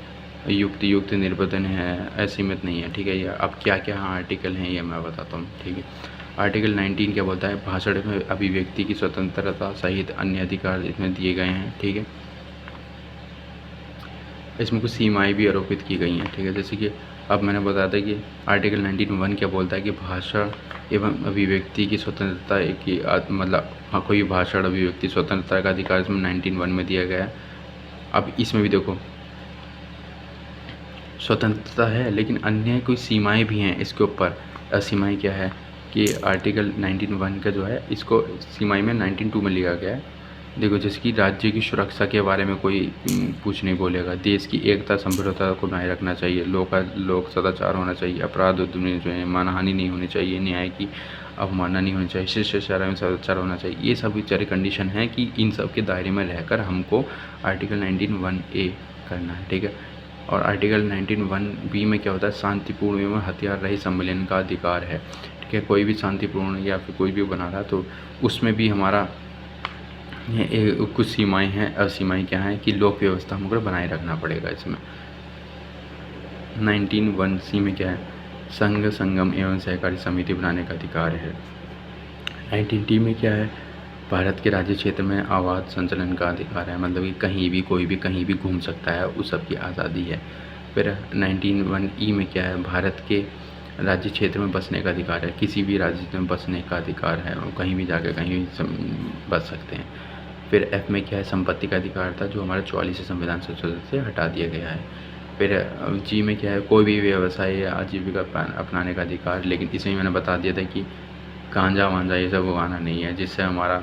युक्त निर्बंधन है, असीमित नहीं है, ठीक है। ये अब क्या क्या आर्टिकल हैं ये मैं बताता हूँ, ठीक है। आर्टिकल 19 क्या बोलता है, भाषण में अभिव्यक्ति की स्वतंत्रता सहित अन्य अधिकार इसमें दिए गए हैं, ठीक है। इसमें कुछ सीमाएँ भी आरोपित की गई हैं, ठीक है। जैसे कि अब मैंने बताया था कि आर्टिकल 19(1) क्या बोलता है कि भाषा एवं अभिव्यक्ति की स्वतंत्रता की मतलब कोई भाषण अभिव्यक्ति स्वतंत्रता का अधिकार इसमें 19(1) में दिया गया है। अब इसमें भी देखो स्वतंत्रता है, लेकिन अन्य कोई सीमाएं भी हैं इसके ऊपर। सीमाएं क्या है कि आर्टिकल 19(1) का जो है, इसको सीमाएं में 19(2) में लिखा गया है। देखो, जैसे कि राज्य की सुरक्षा के बारे में कोई कुछ नहीं बोलेगा, देश की एकता संप्रभुता को बनाए रखना चाहिए, लोक सदाचार होना चाहिए, अपराध उद्यमी जो है मानहानि नहीं होनी चाहिए, न्याय की अवमानना नहीं होनी चाहिए, शिष्टाचार में सदाचार होना चाहिए। ये सभी सारे कंडीशन हैं कि इन सब के दायरे में रहकर हमको आर्टिकल 19(1)(a) करना है, ठीक है। और आर्टिकल 19(1)(b) में क्या होता है, शांतिपूर्ण एवं हथियार रहित सम्मेलन का अधिकार है, ठीक है। कोई भी शांतिपूर्ण या फिर कोई भी बना रहा है तो उसमें भी हमारा कुछ सीमाएं हैं, असीमाएं क्या हैं कि लोक व्यवस्था हमको बनाए रखना पड़ेगा इसमें। 19(1)(c) में क्या है, संघ, संगम एवं सहकारी समिति बनाने का अधिकार है। 19(d) में क्या है, भारत के राज्य क्षेत्र में आवाज़ संचालन का अधिकार है, मतलब कि कहीं भी कोई भी कहीं भी घूम सकता है, उस सब की आज़ादी है। फिर 19(1)(e) में क्या है, भारत के राज्य क्षेत्र में बसने का अधिकार है, किसी भी राज्य में बसने का अधिकार है, वो कहीं भी जाकर कहीं भी बस सकते हैं। फिर F में क्या है, संपत्ति का अधिकार था, जो हमारा 44 संविधान संशोधन से हटा दिया गया है। फिर G में क्या है, कोई भी व्यवसाय या आजीविका अपनाने का अधिकार, लेकिन इसमें मैंने बता दिया था कि गांजा वांजा ये सब उगाना नहीं है, जिससे हमारा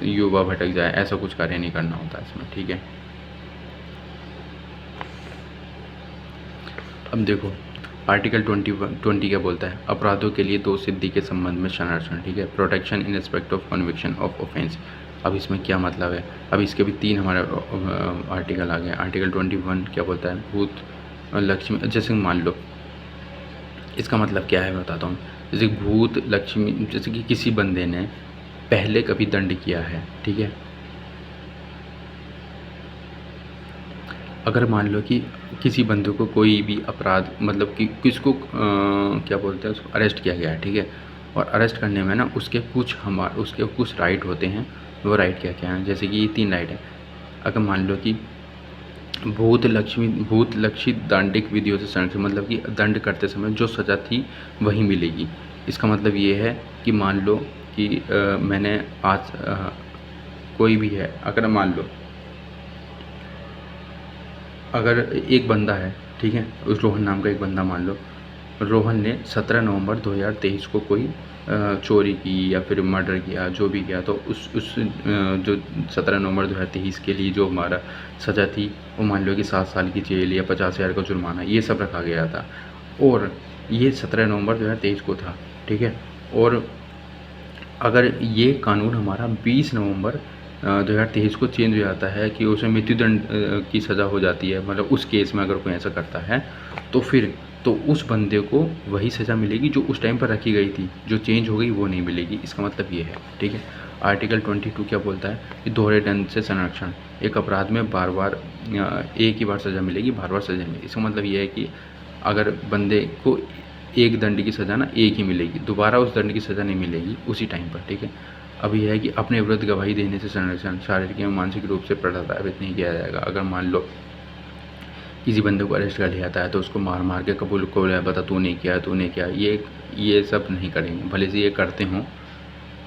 युवा भटक जाए, ऐसा कुछ कार्य नहीं करना होता इसमें, ठीक है। अब देखो आर्टिकल 20 क्या बोलता है, अपराधों के लिए दोष सिद्धि के संबंध में संरक्षण, ठीक है, protection in respect of conviction of offence. अब इसमें क्या मतलब है, अब इसके भी 3 हमारे आर्टिकल आ गए। आर्टिकल 21 क्या बोलता है, भूत लक्ष्मी, जैसे मान लो इसका मतलब क्या है मैं बताता हूँ। जैसे भूत लक्ष्मी, जैसे कि किसी बंदे ने पहले कभी दंड किया है, ठीक है, अगर मान लो कि किसी बंदे को कोई भी अपराध, मतलब कि किसको क्या बोलते हैं, उसको अरेस्ट किया गया है, ठीक है, और अरेस्ट करने में ना उसके कुछ राइट होते हैं। वो राइट क्या क्या हैं, जैसे कि ये 3 राइट हैं। अगर मान लो कि भूत लक्षित दंडिक विधियों से संरक्षण, मतलब कि दंड करते समय जो सज़ा थी वही मिलेगी। इसका मतलब ये है कि मान लो कि मैंने आज कोई भी है, अगर मान लो अगर एक बंदा है, ठीक है, उस रोहन नाम का एक बंदा, मान लो रोहन ने 17 नवंबर 2023 को कोई चोरी की या फिर मर्डर किया, जो भी किया, तो उस जो 17 नवंबर 2023 के लिए जो हमारा सज़ा थी वो मान लो कि 7 साल की जेल या 50,000 का जुर्माना, ये सब रखा गया था। और ये 17 नवंबर 2023 को था, ठीक है। और अगर ये कानून हमारा 20 नवंबर 2023 को चेंज हो जाता है कि उसे मृत्युदंड की सज़ा हो जाती है, मतलब उस केस में अगर कोई ऐसा करता है तो फिर तो उस बंदे को वही सज़ा मिलेगी जो उस टाइम पर रखी गई थी, जो चेंज हो गई वो नहीं मिलेगी। इसका मतलब ये है, ठीक है। आर्टिकल 22 क्या बोलता है कि दोहरे दंड से संरक्षण, एक अपराध में बार बार एक ही बार सज़ा मिलेगी, बार बार सज़ा मिलेगी। इसका मतलब ये है कि अगर बंदे को एक दंड की सज़ा ना एक ही मिलेगी, दोबारा उस दंड की सज़ा नहीं मिलेगी उसी टाइम पर, ठीक है। अब यह है कि अपने विरुद्ध गवाही देने से संरक्षण, शारीरिक एवं मानसिक रूप से प्रताड़ित नहीं किया जाएगा। अगर मान लो किसी बंदे को अरेस्ट कर लिया जाता है तो उसको मार के कबूल को बता तूने किया, ये सब नहीं करेंगे, भले से ये करते हों।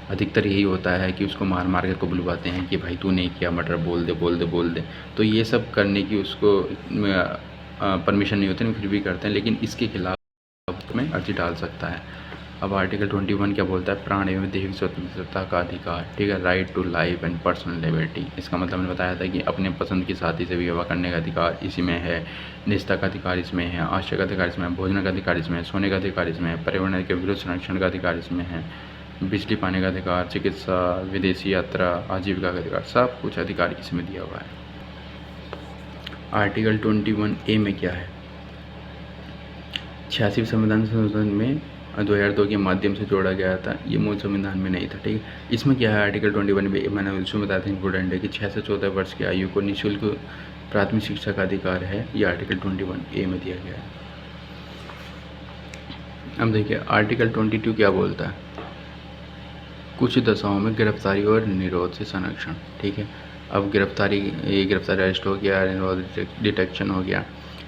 अधिकतर यही होता है कि उसको मार के कबूलवाते हैं कि भाई तू नहीं किया, मर्डर बोल दे। तो ये सब करने की उसको परमिशन नहीं होती, फिर भी करते हैं, लेकिन इसके खिलाफ में अर्जी डाल सकता है। अब आर्टिकल 21 क्या बोलता है, प्राण एवं दैहिक स्वतंत्रता का अधिकार, ठीक है, right to life and personal liberty. इसका मतलब मैंने बताया था कि अपने पसंद की साथी से विवाह करने का अधिकार इसी में है, निजता का अधिकार इसमें है, आश्रय का अधिकार इसमें है, भोजन का अधिकार इसमें है, सोने का अधिकार इसमें है, पर्यावरण के विरुद्ध संरक्षण का अधिकार इसमें है, बिजली पाने का अधिकार, चिकित्सा, विदेशी यात्रा, आजीविका का अधिकार, सब कुछ अधिकार इसमें दिया हुआ है। आर्टिकल 21A में क्या है, 86वें संविधान संशोधन में 2002 के माध्यम से जोड़ा गया था, ये मूल संविधान में नहीं था, ठीक है। इसमें क्या है, आर्टिकल 21 में मैंने उसमें बताया था इंपॉर्टेंट है कि 6 से 14 वर्ष की आयु को निःशुल्क प्राथमिक शिक्षा का अधिकार है, ये आर्टिकल 21A में दिया गया है। अब देखिए आर्टिकल 22 क्या बोलता है, कुछ दशाओं में गिरफ्तारी और निरोध से संरक्षण, ठीक है। अब गिरफ्तारी अरेस्ट हो गया, निरोध डिटेक्शन हो गया।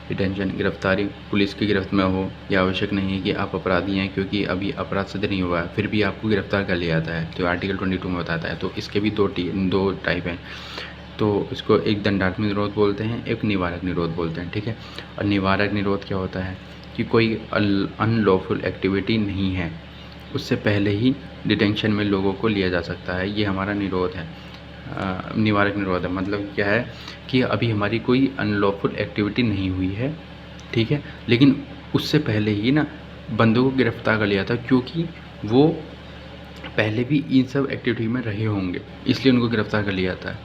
डिटेंशन, गिरफ्तारी पुलिस की गिरफ्त में हो, यह आवश्यक नहीं है कि आप अपराधी हैं क्योंकि अभी अपराध सिद्ध नहीं हुआ है, फिर भी आपको गिरफ्तार कर लिया जाता है, तो आर्टिकल 22 में बताता है। तो इसके भी दो टाइप हैं, तो इसको एक दंडात्मक निरोध बोलते हैं, एक निवारक निरोध बोलते हैं, ठीक है। और निवारक निरोध क्या होता है कि कोई अनलॉफुल एक्टिविटी नहीं है, उससे पहले ही डिटेंशन में लोगों को लिया जा सकता है, ये हमारा निरोध है, निवारक निरोध है। मतलब क्या है कि अभी हमारी कोई अनलॉफुल एक्टिविटी नहीं हुई है, ठीक है, लेकिन उससे पहले ही ना बंदों को गिरफ्तार कर लिया था, क्योंकि वो पहले भी इन सब एक्टिविटी में रहे होंगे, इसलिए उनको गिरफ्तार कर लिया था,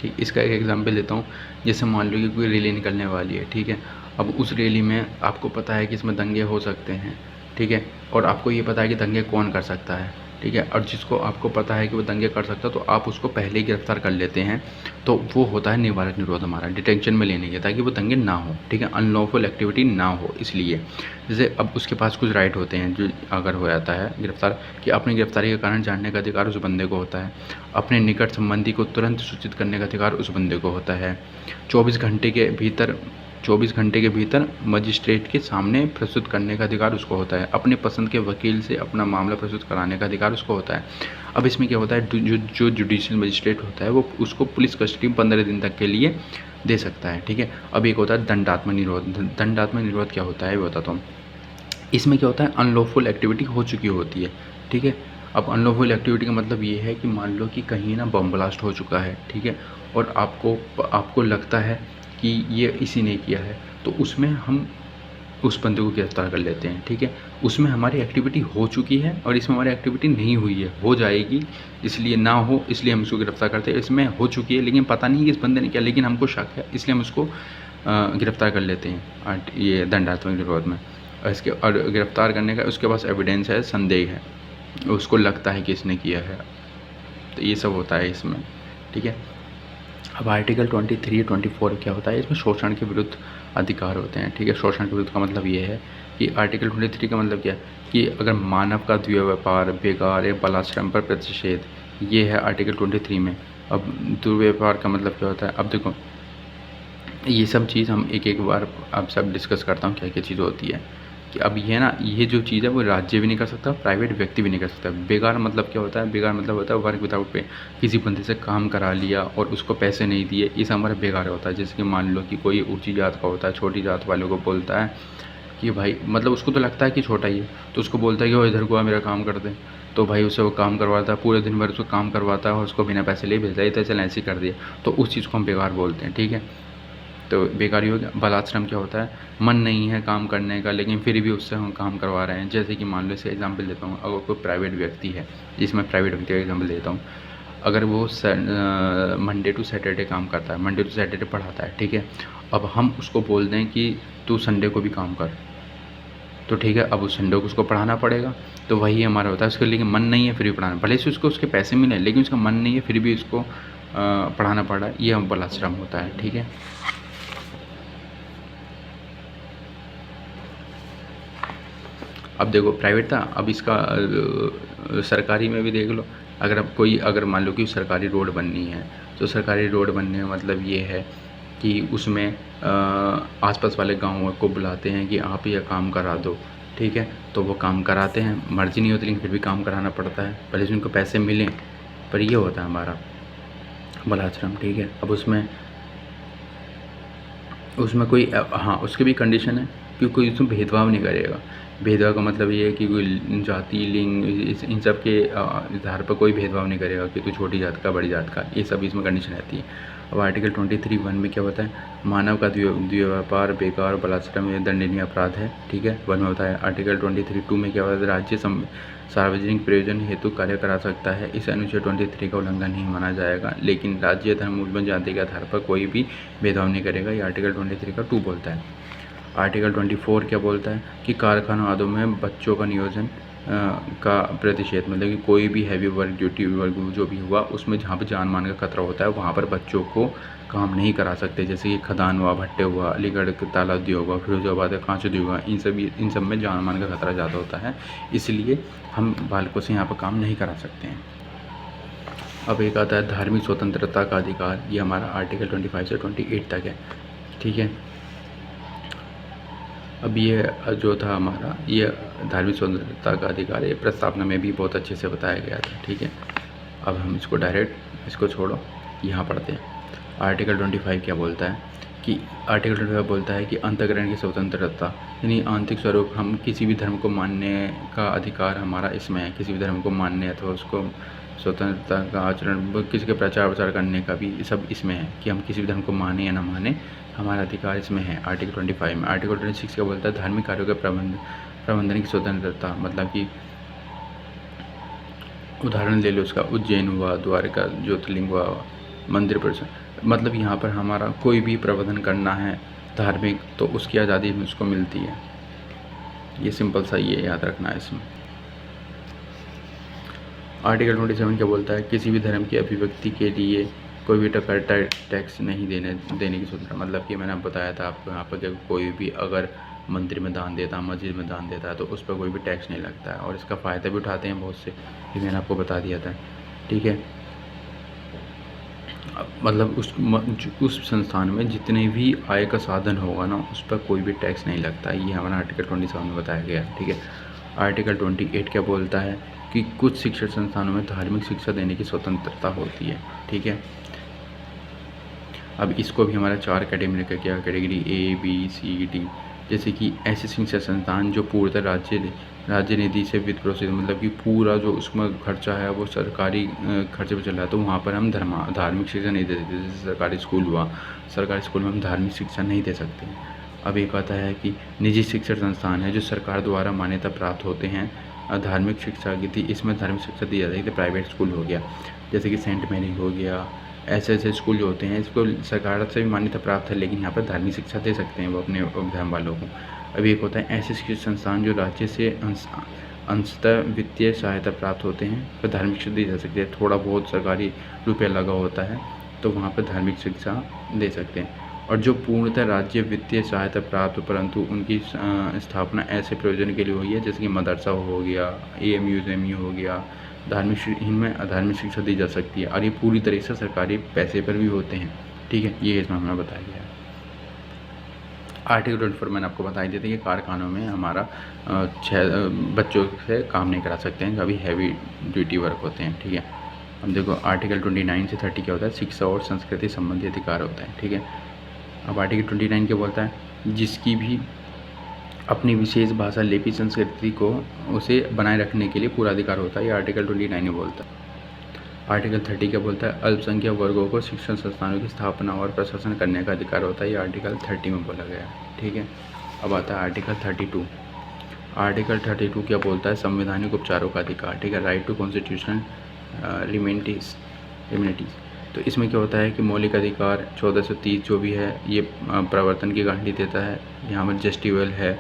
ठीक। इसका एक एग्जांपल देता हूँ, जैसे मान लो कि कोई रैली निकलने वाली है, ठीक है। अब उस रैली में आपको पता है कि इसमें दंगे हो सकते हैं, ठीक है, और आपको ये पता है कि दंगे कौन कर सकता है, ठीक है। और जिसको आपको पता है कि वो दंगे कर सकता है तो आप उसको पहले ही गिरफ़्तार कर लेते हैं, तो वो होता है निवारक निरोध हमारा, डिटेंशन में लेने के, ताकि वो दंगे ना हो, ठीक है, अनलॉफुल एक्टिविटी ना हो इसलिए। जैसे अब उसके पास कुछ राइट होते हैं जो अगर हो जाता है गिरफ़्तार, कि अपनी गिरफ़्तारी का कारण जानने का अधिकार उस बंदे को होता है, अपने निकट संबंधी को तुरंत सूचित करने का अधिकार उस बंदे को होता है, 24 घंटे के भीतर मजिस्ट्रेट के सामने प्रस्तुत करने का अधिकार उसको होता है, अपने पसंद के वकील से अपना मामला प्रस्तुत कराने का अधिकार उसको होता है। अब इसमें क्या होता है, जो जुडिशियल मजिस्ट्रेट होता है वो उसको पुलिस कस्टडी में 15 दिन तक के लिए दे सकता है, ठीक है। अब एक होता है दंडात्मक निरोध। दंडात्मक निरोध क्या होता है ये बताता हूँ। इसमें क्या होता है, अनलॉफुल एक्टिविटी हो चुकी होती है, ठीक है। अब अनलॉफुल एक्टिविटी का मतलब ये है कि मान लो कि कहीं ना बम ब्लास्ट हो चुका है, ठीक है, और आपको लगता है कि ये इसी ने किया है, तो उसमें हम उस बंदे को गिरफ्तार कर लेते हैं, ठीक है। उसमें हमारी एक्टिविटी हो चुकी है और इसमें हमारी एक्टिविटी नहीं हुई है, हो जाएगी, इसलिए ना हो इसलिए हम उसको गिरफ्तार करते हैं। इसमें हो चुकी है लेकिन पता नहीं कि इस बंदे ने किया, लेकिन हमको शक है इसलिए हम उसको गिरफ्तार कर लेते हैं ये दंडात्मक निरोध में। और गिरफ्तार करने का उसके पास एविडेंस है, संदेह है, उसको लगता है कि इसने किया है, तो ये सब होता है इसमें, ठीक है। अब आर्टिकल 23, 24 क्या होता है, इसमें शोषण के विरुद्ध अधिकार होते हैं, ठीक है। शोषण के विरुद्ध का मतलब ये है कि आर्टिकल 23 का मतलब क्या है कि अगर मानव का दुर्व्यवहार, बेगार या बलाश्रम पर प्रतिषेध, ये है आर्टिकल 23 में। अब दुर्व्यवहार का मतलब क्या होता है, अब देखो ये सब चीज़ हम एक बार अब सब डिस्कस करता हूँ क्या क्या चीज़ होती है। कि अब ये ना, ये जो चीज़ है वो राज्य भी नहीं कर सकता, प्राइवेट व्यक्ति भी नहीं कर सकता। बेकार मतलब क्या होता है, बेकार मतलब होता है वर्क विदाउट पे, किसी बंदे से काम करा लिया और उसको पैसे नहीं दिए, ये सब हमारा बेकार होता है। जैसे कि मान लो कि कोई ऊंची जात का होता है, छोटी जात वालों को बोलता है कि भाई, मतलब उसको तो लगता है कि छोटा ही है, तो उसको बोलता है कि वो इधर को आ मेरा काम कर दे, तो भाई उससे वो काम करवाता है, पूरे दिन भर उसको काम करवाता है और उसको बिना पैसे ले भेजता है, तो चल ऐसे ही कर दिया, तो उस चीज़ को हम बेकार बोलते हैं, ठीक है। तो बेकारी हो गया। बलाश्रम क्या होता है, मन नहीं है काम करने का लेकिन फिर भी उससे हम काम करवा रहे हैं। जैसे कि मान लो, इसका एग्जांपल देता हूँ, अगर कोई प्राइवेट व्यक्ति है, जिसमें प्राइवेट व्यक्ति का एग्जांपल देता हूँ, अगर वो मंडे टू सैटरडे काम करता है, मंडे टू सैटरडे पढ़ाता है, ठीक है। अब हम उसको बोल दें कि तू संडे को भी काम कर, तो ठीक है, अब उस संडे को उसको पढ़ाना पड़ेगा, तो वही हमारा होता है। उसके लेकिन मन नहीं है फिर भी पढ़ाना, भले से उसको उसके पैसे मिले लेकिन उसका मन नहीं है फिर भी उसको पढ़ाना पड़ रहा है, ये हम बलाश्रम होता है, ठीक है। अब देखो प्राइवेट था, अब इसका सरकारी में भी देख लो। अगर मान लो कि सरकारी रोड बननी है, तो सरकारी रोड बनने का मतलब ये है कि उसमें आसपास वाले गाँव को बुलाते हैं कि आप यह काम करा दो, ठीक है, तो वो काम कराते हैं, मर्जी नहीं होती लेकिन फिर भी काम कराना पड़ता है, भले से उनको पैसे मिलें, पर ये होता है हमारा बलाश्रम, ठीक है। अब उसमें कोई हाँ, उसकी भी कंडीशन है कि कोई उसमें भेदभाव नहीं करेगा। भेदभाव का मतलब ये है कि कोई जाति, लिंग, इन सब के आधार पर कोई भेदभाव नहीं करेगा कि तू छोटी जात का, बड़ी जात का, ये सब इसमें कंडीशन रहती है। अब आर्टिकल 23(1) में क्या होता है, मानव का दुर्व्यवहार, बेकार, बलात्सम ये दंडनीय अपराध है, ठीक है, 1 में होता है। आर्टिकल 23(2) में क्या होता है, राज्य सार्वजनिक प्रयोजन हेतु कार्य करा सकता है, इस अनुच्छेद 23 का उल्लंघन नहीं माना जाएगा, लेकिन राज्य, धर्म, मूल, जाति के आधार पर कोई भी भेदभाव नहीं करेगा, ये आर्टिकल 23 का 2 बोलता है। आर्टिकल 24 क्या बोलता है कि कारखानों आदि में बच्चों का नियोजन का प्रतिषेध, मतलब कि कोई भी हैवी वर्क, ड्यूटी वर्क जो भी हुआ उसमें जहाँ पर जान मान का खतरा होता है वहाँ पर बच्चों को काम नहीं करा सकते। जैसे कि खदान हुआ, भट्टे हुआ, अलीगढ़ ताला उद्योग हुआ, फिरोजाबाद का कांच उद्योग हुआ, इन सब में जान मान का खतरा ज़्यादा होता है, इसलिए हम बालकों से यहाँ पर काम नहीं करा सकते हैं। अब एक आता है धार्मिक स्वतंत्रता का अधिकार, ये हमारा आर्टिकल 25 से 28 तक है, ठीक है। अब ये जो था हमारा, ये धार्मिक स्वतंत्रता का अधिकार, ये प्रस्तावना में भी बहुत अच्छे से बताया गया था, ठीक है। अब हम इसको छोड़ो, यहाँ पढ़ते हैं। आर्टिकल 25 क्या बोलता है कि आर्टिकल 25 बोलता है कि अंतःकरण की स्वतंत्रता, यानी आंतरिक स्वरूप, हम किसी भी धर्म को मानने का अधिकार हमारा इसमें है, किसी भी धर्म को मानने अथवा उसको स्वतंत्रता का आचरण, किसी के प्रचार प्रसार करने का भी सब इसमें है कि हम किसी भी धर्म को माने या ना माने, हमारा अधिकार इसमें है आर्टिकल 25 में। आर्टिकल 26 क्या बोलता है, धार्मिक कार्यों के प्रबंधन की स्वतंत्रता, मतलब कि उदाहरण ले लो उसका, उज्जैन हुआ, द्वारका ज्योतिर्लिंग हुआ, मंदिर पर, मतलब यहाँ पर हमारा कोई भी प्रबंधन करना है धार्मिक, तो उसकी आज़ादी में उसको मिलती है। ये सिंपल सा ये याद रखना है इसमें। आर्टिकल 27 क्या बोलता है, किसी भी धर्म की अभिव्यक्ति के लिए कोई भी टैक्स नहीं देने की स्वतंत्रता। मतलब कि मैंने बताया था आपको यहाँ पर कि कोई भी अगर मंदिर में दान देता है, मस्जिद में दान देता है, तो उस पर कोई भी टैक्स नहीं लगता है और इसका फ़ायदा भी उठाते हैं बहुत से, ये मैंने आपको बता दिया था। ठीक है, मतलब उस संस्थान में जितने भी आय का साधन होगा ना, उस पर कोई भी टैक्स नहीं लगता। ये हमारा आर्टिकल 27 में बताया गया है। ठीक है, आर्टिकल 28 क्या बोलता है कि कुछ शिक्षण संस्थानों में धार्मिक शिक्षा देने की स्वतंत्रता होती है। ठीक है, अब इसको भी हमारा 4 कैटेगरी का क्या, कैटेगरी ABCD, जैसे कि ऐसे शिक्षा संस्थान जो पूर्णतः राज्य निधि से वित्त पोषित, मतलब कि पूरा जो उसमें खर्चा है वो सरकारी खर्चे पर चल रहा है, तो वहाँ पर हम धार्मिक शिक्षा नहीं दे सकते। जैसे सरकारी स्कूल हुआ, सरकारी स्कूल में हम धार्मिक शिक्षा नहीं दे सकते। अब एक आता है कि निजी शिक्षण संस्थान है जो सरकार द्वारा मान्यता प्राप्त होते हैं धार्मिक शिक्षा की थी, इसमें धार्मिक शिक्षा दी जाती है। प्राइवेट स्कूल हो गया, जैसे कि सेंट मैरी हो गया, ऐसे स्कूल जो होते हैं, इसको सरकार से भी मान्यता प्राप्त है, लेकिन यहाँ पर धार्मिक शिक्षा दे सकते हैं वो अपने धर्म वालों को। अभी एक होता है ऐसे शिक्षण संस्थान जो राज्य से अंशतः वित्तीय सहायता प्राप्त होते हैं, पर धार्मिक शिक्षा दी जा सकती है। थोड़ा बहुत सरकारी रुपया लगा होता है तो वहाँ पर धार्मिक शिक्षा दे सकते हैं। और जो पूर्णतः राज्य वित्तीय सहायता प्राप्त परंतु उनकी स्थापना ऐसे प्रयोजन के लिए हुई है, जैसे कि मदरसा हो गया, AMU हो गया, इनमें धार्मिक शिक्षा दी जा सकती है और ये पूरी तरह से सरकारी पैसे पर भी होते हैं। ठीक है, ये इसमें हमें बताया गया है। आर्टिकल 24 मैंने आपको बता दिया था कि कारखानों में हमारा 6 बच्चों से काम नहीं करा सकते हैं जो अभी हैवी ड्यूटी वर्क होते हैं। ठीक है, अब देखो आर्टिकल 29 से 30 क्या होता है, शिक्षा और संस्कृति संबंधी अधिकार होता है। ठीक है, अब आर्टिकल 29 क्या बोलता है, जिसकी भी अपनी विशेष भाषा, लिपि, संस्कृति को उसे बनाए रखने के लिए पूरा अधिकार होता है। ये आर्टिकल 29 में बोलता है। आर्टिकल 30 क्या बोलता है, अल्पसंख्यक वर्गों को शिक्षण संस्थानों की स्थापना और प्रशासन करने का अधिकार होता है। ये आर्टिकल 30 में बोला गया है। ठीक है, अब आता है आर्टिकल 32। आर्टिकल 32 क्या बोलता है, संवैधानिक उपचारों का अधिकार। ठीक है, राइट टू कॉन्स्टिट्यूशनल रिमेनिटीज़। तो इसमें क्या होता है कि मौलिक अधिकार 1430 जो भी है ये प्रवर्तन की गारंटी देता है। यहाँ पर जस्टिबल है।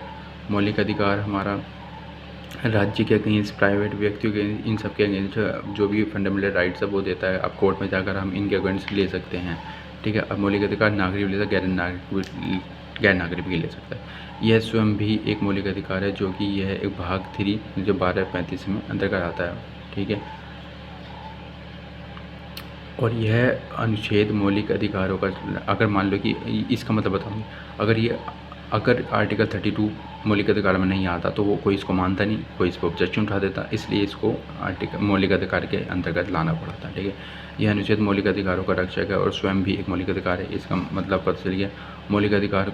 मौलिक अधिकार हमारा राज्य के अगेंस्ट, प्राइवेट व्यक्तियों के, इन सब के अगेंस्ट जो भी फंडामेंटल राइट्स है वो देता है। अब कोर्ट में जाकर हम इनके अगेंस्ट ले सकते हैं। ठीक है, अब मौलिक अधिकार नागरिक भी ले सकता है, गैर नागरिक भी ले सकता है। यह स्वयं भी एक मौलिक अधिकार है जो कि यह एक भाग 3 जो 1235 में अंतर्गत आता है। ठीक है, और यह अनुच्छेद मौलिक अधिकारों का, अगर मान लो कि इसका मतलब बताऊँ, अगर आर्टिकल 32 मौलिक अधिकार में नहीं आता तो वो कोई इसको मानता नहीं, कोई इसको ऑब्जेक्शन उठा देता, इसलिए इसको आर्टिकल मौलिक अधिकार के अंतर्गत लाना पड़ा था। ठीक है, यह अनुच्छेद मौलिक अधिकारों का रक्षक है और स्वयं भी एक मौलिक अधिकार है। इसका मतलब पता चल गया। मौलिक अधिकार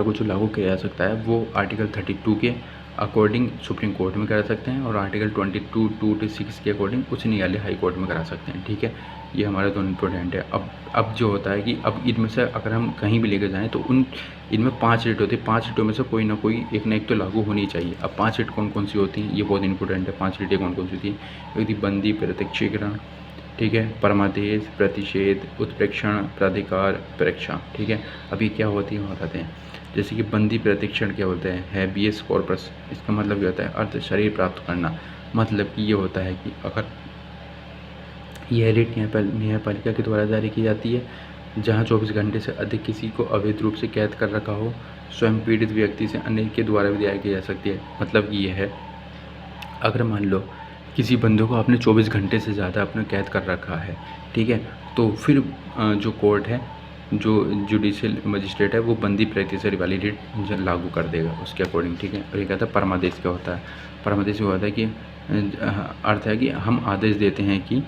को जो लागू किया जा सकता है वो आर्टिकल 32 के अकॉर्डिंग सुप्रीम कोर्ट में करा सकते हैं और आर्टिकल 22(2) के अकॉर्डिंग उच्च न्यायालय हाई कोर्ट में करा सकते हैं। ठीक है, ये हमारा दोनों इम्पोर्टेंट है। अब जो होता है कि अब इनमें से अगर हम कहीं भी लेकर जाएं तो इनमें 5 रिट होती है। 5 रिटों में से कोई ना कोई एक ना एक तो लागू होनी चाहिए। अब 5 रिट कौन कौन सी होती हैं, ये बहुत इंपॉर्टेंट है। 5 रिटें कौन कौन सी होती हैं, एक बंदी, प्रत्यक्षीकरण, ठीक है, परमादेश, प्रतिषेध, उत्प्रेक्षण, प्राधिकार, परीक्षा। ठीक है, अभी क्या होती है बताते हैं। जैसे कि बंदी प्रतिक्षण क्या होता है, हैबियस कॉर्पस, इसका मतलब क्या होता है, अर्थ शरीर प्राप्त करना। मतलब कि ये होता है कि अगर यह रिट न्यायपालिका के द्वारा जारी की जाती है जहां 24 घंटे से अधिक किसी को अवैध रूप से कैद कर रखा हो, स्वयं पीड़ित व्यक्ति से अन्य के द्वारा भी दायर की जा सकती है। मतलब कि ये है, अगर मान लो किसी बंदे को आपने 24 घंटे से ज़्यादा अपने कैद कर रखा है, ठीक है, तो फिर जो कोर्ट है, जो जुडिशियल मजिस्ट्रेट है, वो बंदी प्रतिशत वाली रिट लागू कर देगा उसके अकॉर्डिंग। ठीक है, और ये कहता है परमादेश क्या होता है। परमादेश होता है कि अर्थ है कि हम आदेश देते हैं कि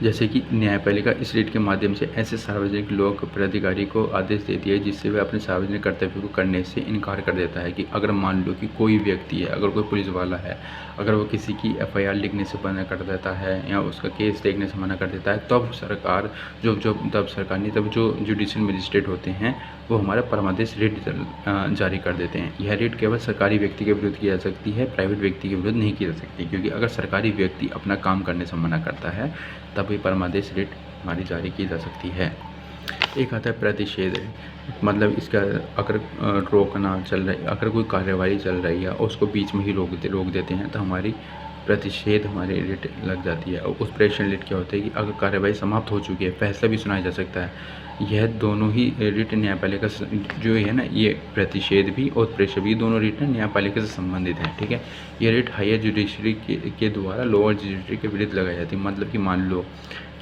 जैसे कि न्यायपालिका इस रिट के माध्यम से ऐसे सार्वजनिक लोक प्राधिकारी को आदेश देती है जिससे वह अपने सार्वजनिक कर्तव्य को करने से इनकार कर देता है। कि अगर मान लो कि कोई व्यक्ति है, अगर कोई पुलिस वाला है, अगर वो किसी की FIR लिखने से मना कर देता है या उसका केस देखने से मना कर देता है, तब सरकार तब जो जुडिशियल मजिस्ट्रेट होते हैं वो हमारा परमादेश रिट जारी कर देते हैं। यह रिट केवल सरकारी व्यक्ति के विरुद्ध की जा सकती है, प्राइवेट व्यक्ति के विरुद्ध नहीं की जा सकती, क्योंकि अगर सरकारी व्यक्ति अपना काम करने से मना करता है तब भी परमादेश रिट हमारी जारी की जा सकती है। एक आता है प्रतिषेध। मतलब इसका अगर रोकना चल रहा है, अगर कोई कार्रवाई चल रही है और उसको बीच में ही रोक देते हैं तो हमारी प्रतिषेध हमारी रिट लग जाती है। और उस प्रेषण रिट क्या होता है कि अगर कार्रवाई समाप्त हो चुकी है, फैसला भी सुनाया जा सकता है। यह दोनों ही रिट न्यायपालिका से जो है ना, ये प्रतिषेध भी और प्रेषण भी दोनों रिट न्यायपालिका से संबंधित हैं, ठीक है। ये रिट हायर जुडिशरी के द्वारा लोअर जुडिशरी के विरुद्ध लगाई जाती है। मतलब कि मान लो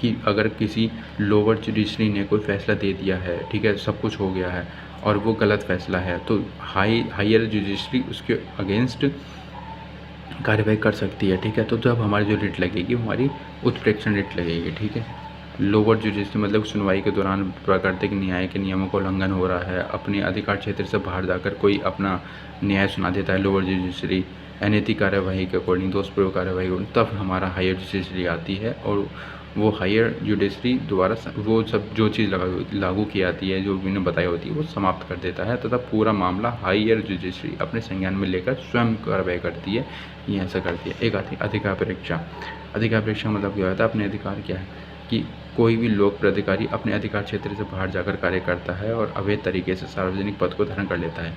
कि अगर किसी लोअर जुडिशरी ने कोई फैसला दे दिया है, ठीक है, सब कुछ हो गया है और वो गलत फैसला है, तो हायर जुडिशरी उसके अगेंस्ट कार्रवाई कर सकती है, ठीक है। तो जब हमारी जो रिट लगेगी हमारी उत्प्रेक्षण रिट लगेगी, ठीक है। लोअर जुडिशरी मतलब सुनवाई के दौरान प्राकृतिक न्याय के नियमों का उल्लंघन हो रहा है, अपने अधिकार क्षेत्र से बाहर जाकर कोई अपना न्याय सुना देता है लोअर जुडिशरी अनैतिक कार्यवाही के अकॉर्डिंग, दोषपूर्वक कार्यवाही, तब हमारा हायर जुडिशरी आती है और वो हायर जुडिशरी द्वारा वो सब जो चीज़ लागू की जाती है, जो मैंने बताई होती है, वो समाप्त कर देता है तथा पूरा मामला हायर जुडिशरी अपने संज्ञान में लेकर स्वयं कार्रवाई करती है। ये ऐसा करती है। एक आती अधिकार परीक्षा। अधिकार परीक्षा मतलब क्या होता है, अपने अधिकार क्या है कि कोई भी लोक प्राधिकारी अपने अधिकार क्षेत्र से बाहर जाकर कार्य करता है और अवैध तरीके से सार्वजनिक पद को धारण कर लेता है।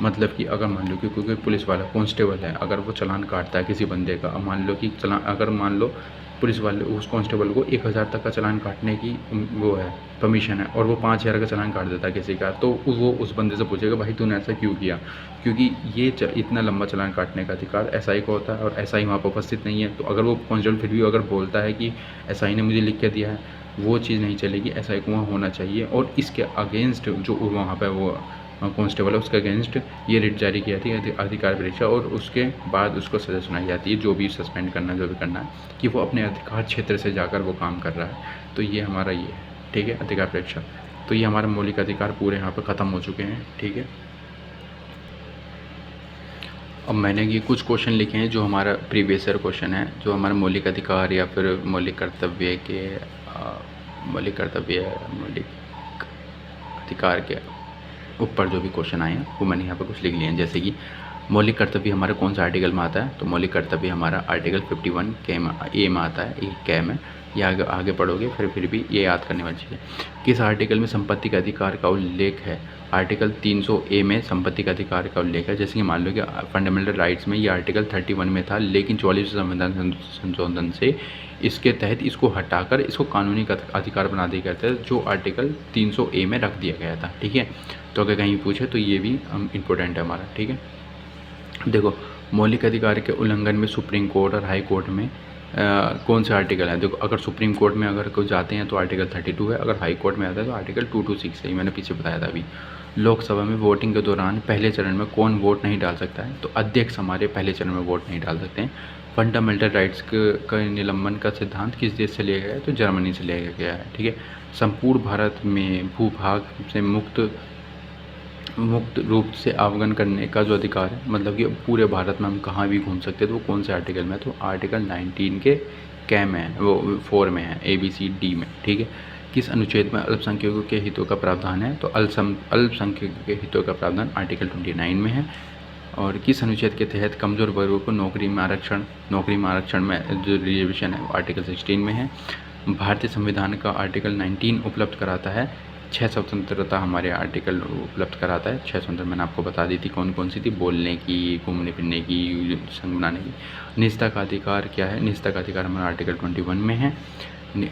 मतलब कि अगर मान लो कि कोई पुलिस वाला कांस्टेबल है, अगर वो चालान काटता है किसी बंदे का, मान लो कि अगर मान लो पुलिस वाले उस कांस्टेबल को 1000 तक का चालान काटने की वो है, परमिशन है, और वो 5000 का चालान काट देता है किसी का, तो वो उस बंदे से पूछेगा भाई तूने ऐसा क्यों किया, क्योंकि ये इतना लंबा चालान काटने का अधिकार एसआई को होता है और एसआई वहाँ पर उपस्थित नहीं है। तो अगर वो कांस्टेबल फिर भी अगर बोलता है कि एसआई ने मुझे लिख के दिया है, वो चीज़ नहीं चलेगी, एसआई को वहाँ होना चाहिए। और इसके अगेंस्ट जो वहाँ पर वो कांस्टेबल है उसके अगेंस्ट ये रिट जारी की जाती है अधिकार परीक्षा, और उसके बाद उसको सज़ा सुनाई जाती है, जो भी सस्पेंड करना जो भी करना है, कि वो अपने अधिकार क्षेत्र से जाकर वो काम कर रहा है। तो ये हमारा ये है, ठीक है, अधिकार परीक्षा। तो ये हमारे मौलिक अधिकार पूरे यहाँ पर ख़त्म हो चुके हैं, ठीक है। अब मैंने ये कुछ क्वेश्चन लिखे हैं जो हमारा प्रीवियस ईयर क्वेश्चन है, जो हमारे मौलिक अधिकार या फिर मौलिक कर्तव्य मौलिक अधिकार के ऊपर जो भी क्वेश्चन आए हैं वो मैंने यहाँ पर कुछ लिख लिए हैं। जैसे कि मौलिक कर्तव्य हमारे कौन सा आर्टिकल में आता है, तो मौलिक कर्तव्य हमारा आर्टिकल 51 के ए में आता है, एक कै में। ये आगे पढ़ोगे फिर भी ये याद करने वाली चीज़ है। किस आर्टिकल में संपत्ति के अधिकार का उल्लेख है, आर्टिकल 300 ए में संपत्ति का अधिकार का उल्लेख है। जैसे कि मान लो कि फंडामेंटल राइट्स में ये आर्टिकल 31 में था, लेकिन 44वें संविधान संशोधन से इसके तहत इसको हटाकर इसको कानूनी अधिकार बना दिया गया था, जो आर्टिकल 300 ए में रख दिया गया था, ठीक है। तो अगर कहीं पूछे तो ये भी इम्पोर्टेंट है हमारा, ठीक है। देखो मौलिक अधिकार के उल्लंघन में सुप्रीम कोर्ट और हाई कोर्ट में कौन से आर्टिकल है। देखो अगर सुप्रीम कोर्ट में अगर कोई जाते हैं तो आर्टिकल 32 है, अगर हाई कोर्ट में आता है तो आर्टिकल 226 है, मैंने पीछे बताया था अभी। लोकसभा में वोटिंग के दौरान पहले चरण में कौन वोट नहीं डाल सकता है, तो अध्यक्ष हमारे पहले चरण में वोट नहीं डाल सकते हैं। फंडामेंटल राइट्स का निलंबन का सिद्धांत किस देश से लिया गया है, तो जर्मनी से लिया गया है, ठीक है। संपूर्ण भारत में भूभाग से मुक्त रूप से अवगमन करने का जो अधिकार है, मतलब कि पूरे भारत में हम कहाँ भी घूम सकते हैं, तो वो कौन से आर्टिकल में है, तो आर्टिकल 19 के कै में है, वो 4 में है, ABCD में, ठीक है। किस अनुच्छेद में अल्पसंख्यकों के हितों का प्रावधान है, तो अल्पसंख्यकों के हितों का प्रावधान आर्टिकल 29 में है। और किस अनुच्छेद के तहत कमज़ोर वर्गों को नौकरी में आरक्षण में जो रिजर्वेशन है वो आर्टिकल 16 में है। भारतीय संविधान का आर्टिकल 19 उपलब्ध कराता है 6 स्वतंत्रता, हमारे आर्टिकल उपलब्ध कराता है 6 स्वतंत्रता। मैंने आपको बता दी थी कौन कौन सी थी, बोलने की, घूमने फिरने की, संघ बनाने की। निजता का अधिकार क्या है, निजता का अधिकार हमारा आर्टिकल 21 में है।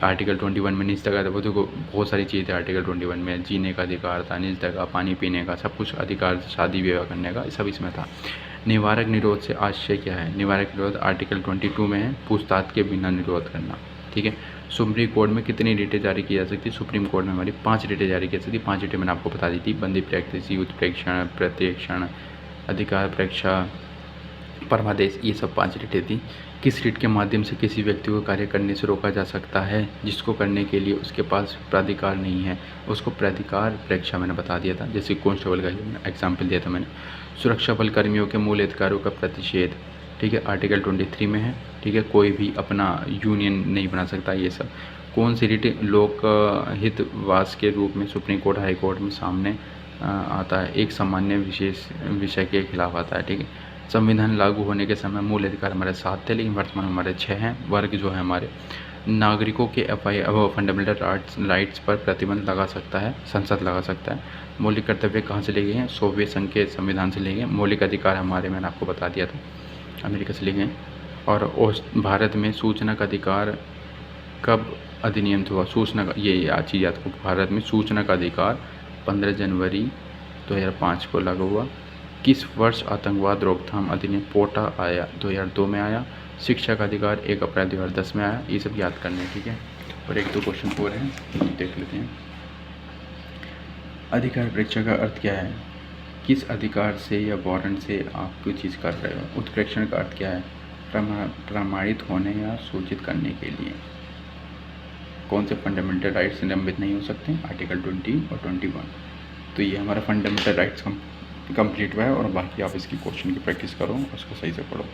आर्टिकल 21 में निजता का, वो देखो बहुत सारी चीज़ें आर्टिकल 21 में, जीने का अधिकार था, निजता का, पानी पीने का, सब कुछ अधिकार, शादी विवाह करने का, सब इसमें था। निवारक निरोध से आशय क्या है, निवारक निरोध आर्टिकल 22 में है, पूछताछ के बिना निरोध करना, ठीक है। सुप्रीम कोर्ट में कितनी रिटें जारी की जा सकती है, सुप्रीम कोर्ट में हमारी 5 रिटें जारी की जा सकती है। 5 रिटें मैंने आपको बता दी थी, बंदी प्रैक्टिस, उत्प्रेक्षण, प्रत्यक्षण, अधिकार परीक्षा, परमादेश, ये सब 5 रिटें थी। किस रिट के माध्यम से किसी व्यक्ति को कार्य करने से रोका जा सकता है, जिसको करने के लिए उसके पास प्राधिकार नहीं है, उसको प्राधिकार परीक्षा मैंने बता दिया था। जैसे कांस्टेबल का एग्जाम्पल दिया था मैंने। सुरक्षा बल कर्मियों के मूल अधिकारों का प्रतिषेध, ठीक है, आर्टिकल 23 में है, ठीक है। कोई भी अपना यूनियन नहीं बना सकता, ये सब। कौन सी रिट लोक हितवास के रूप में सुप्रीम कोर्ट, हाई कोर्ट में सामने आता है, एक सामान्य विशेष विषय के खिलाफ आता है, ठीक है। संविधान लागू होने के समय मूल अधिकार हमारे 7 थे, लेकिन वर्तमान हमारे 6 हैं। वर्ग जो है हमारे नागरिकों के वो फंडामेंटल राइट्स पर प्रतिबंध लगा सकता है, संसद लगा सकता है। मौलिक कर्तव्य कहाँ से लिए गए हैं? सोवियत संघ के संविधान से लिए गए हैं। मौलिक अधिकार हमारे, मैंने आपको बता दिया था, अमेरिका से लिए गए हैं। और भारत में सूचना का अधिकार कब अधिनियम हुआ? सूचना का, ये याद चीज़ आपको, भारत में सूचना का अधिकार 15 जनवरी 2005 को लागू हुआ। किस वर्ष आतंकवाद रोकथाम अधिनियम पोटा आया? 2002 में आया। शिक्षा का अधिकार 1 अप्रैल 2010 में आया। ये सब याद करने हैं, ठीक है। और 1-2 क्वेश्चन और हैं, देख लेते हैं। अधिकार परीक्षा का अर्थ क्या है? किस अधिकार से या वारंट से आप कोई चीज़ कर रहे हो? उत्प्रेक्षण का अर्थ क्या है? प्रमाणित होने या सूचित करने के लिए। कौन से फंडामेंटल राइट्स निलंबित नहीं हो सकते? आर्टिकल 20 और 21। तो ये हमारा फंडामेंटल राइट्स कंप्लीट हुआ है, और बाकी आप इसकी क्वेश्चन की प्रैक्टिस करो, उसको सही से पढ़ो।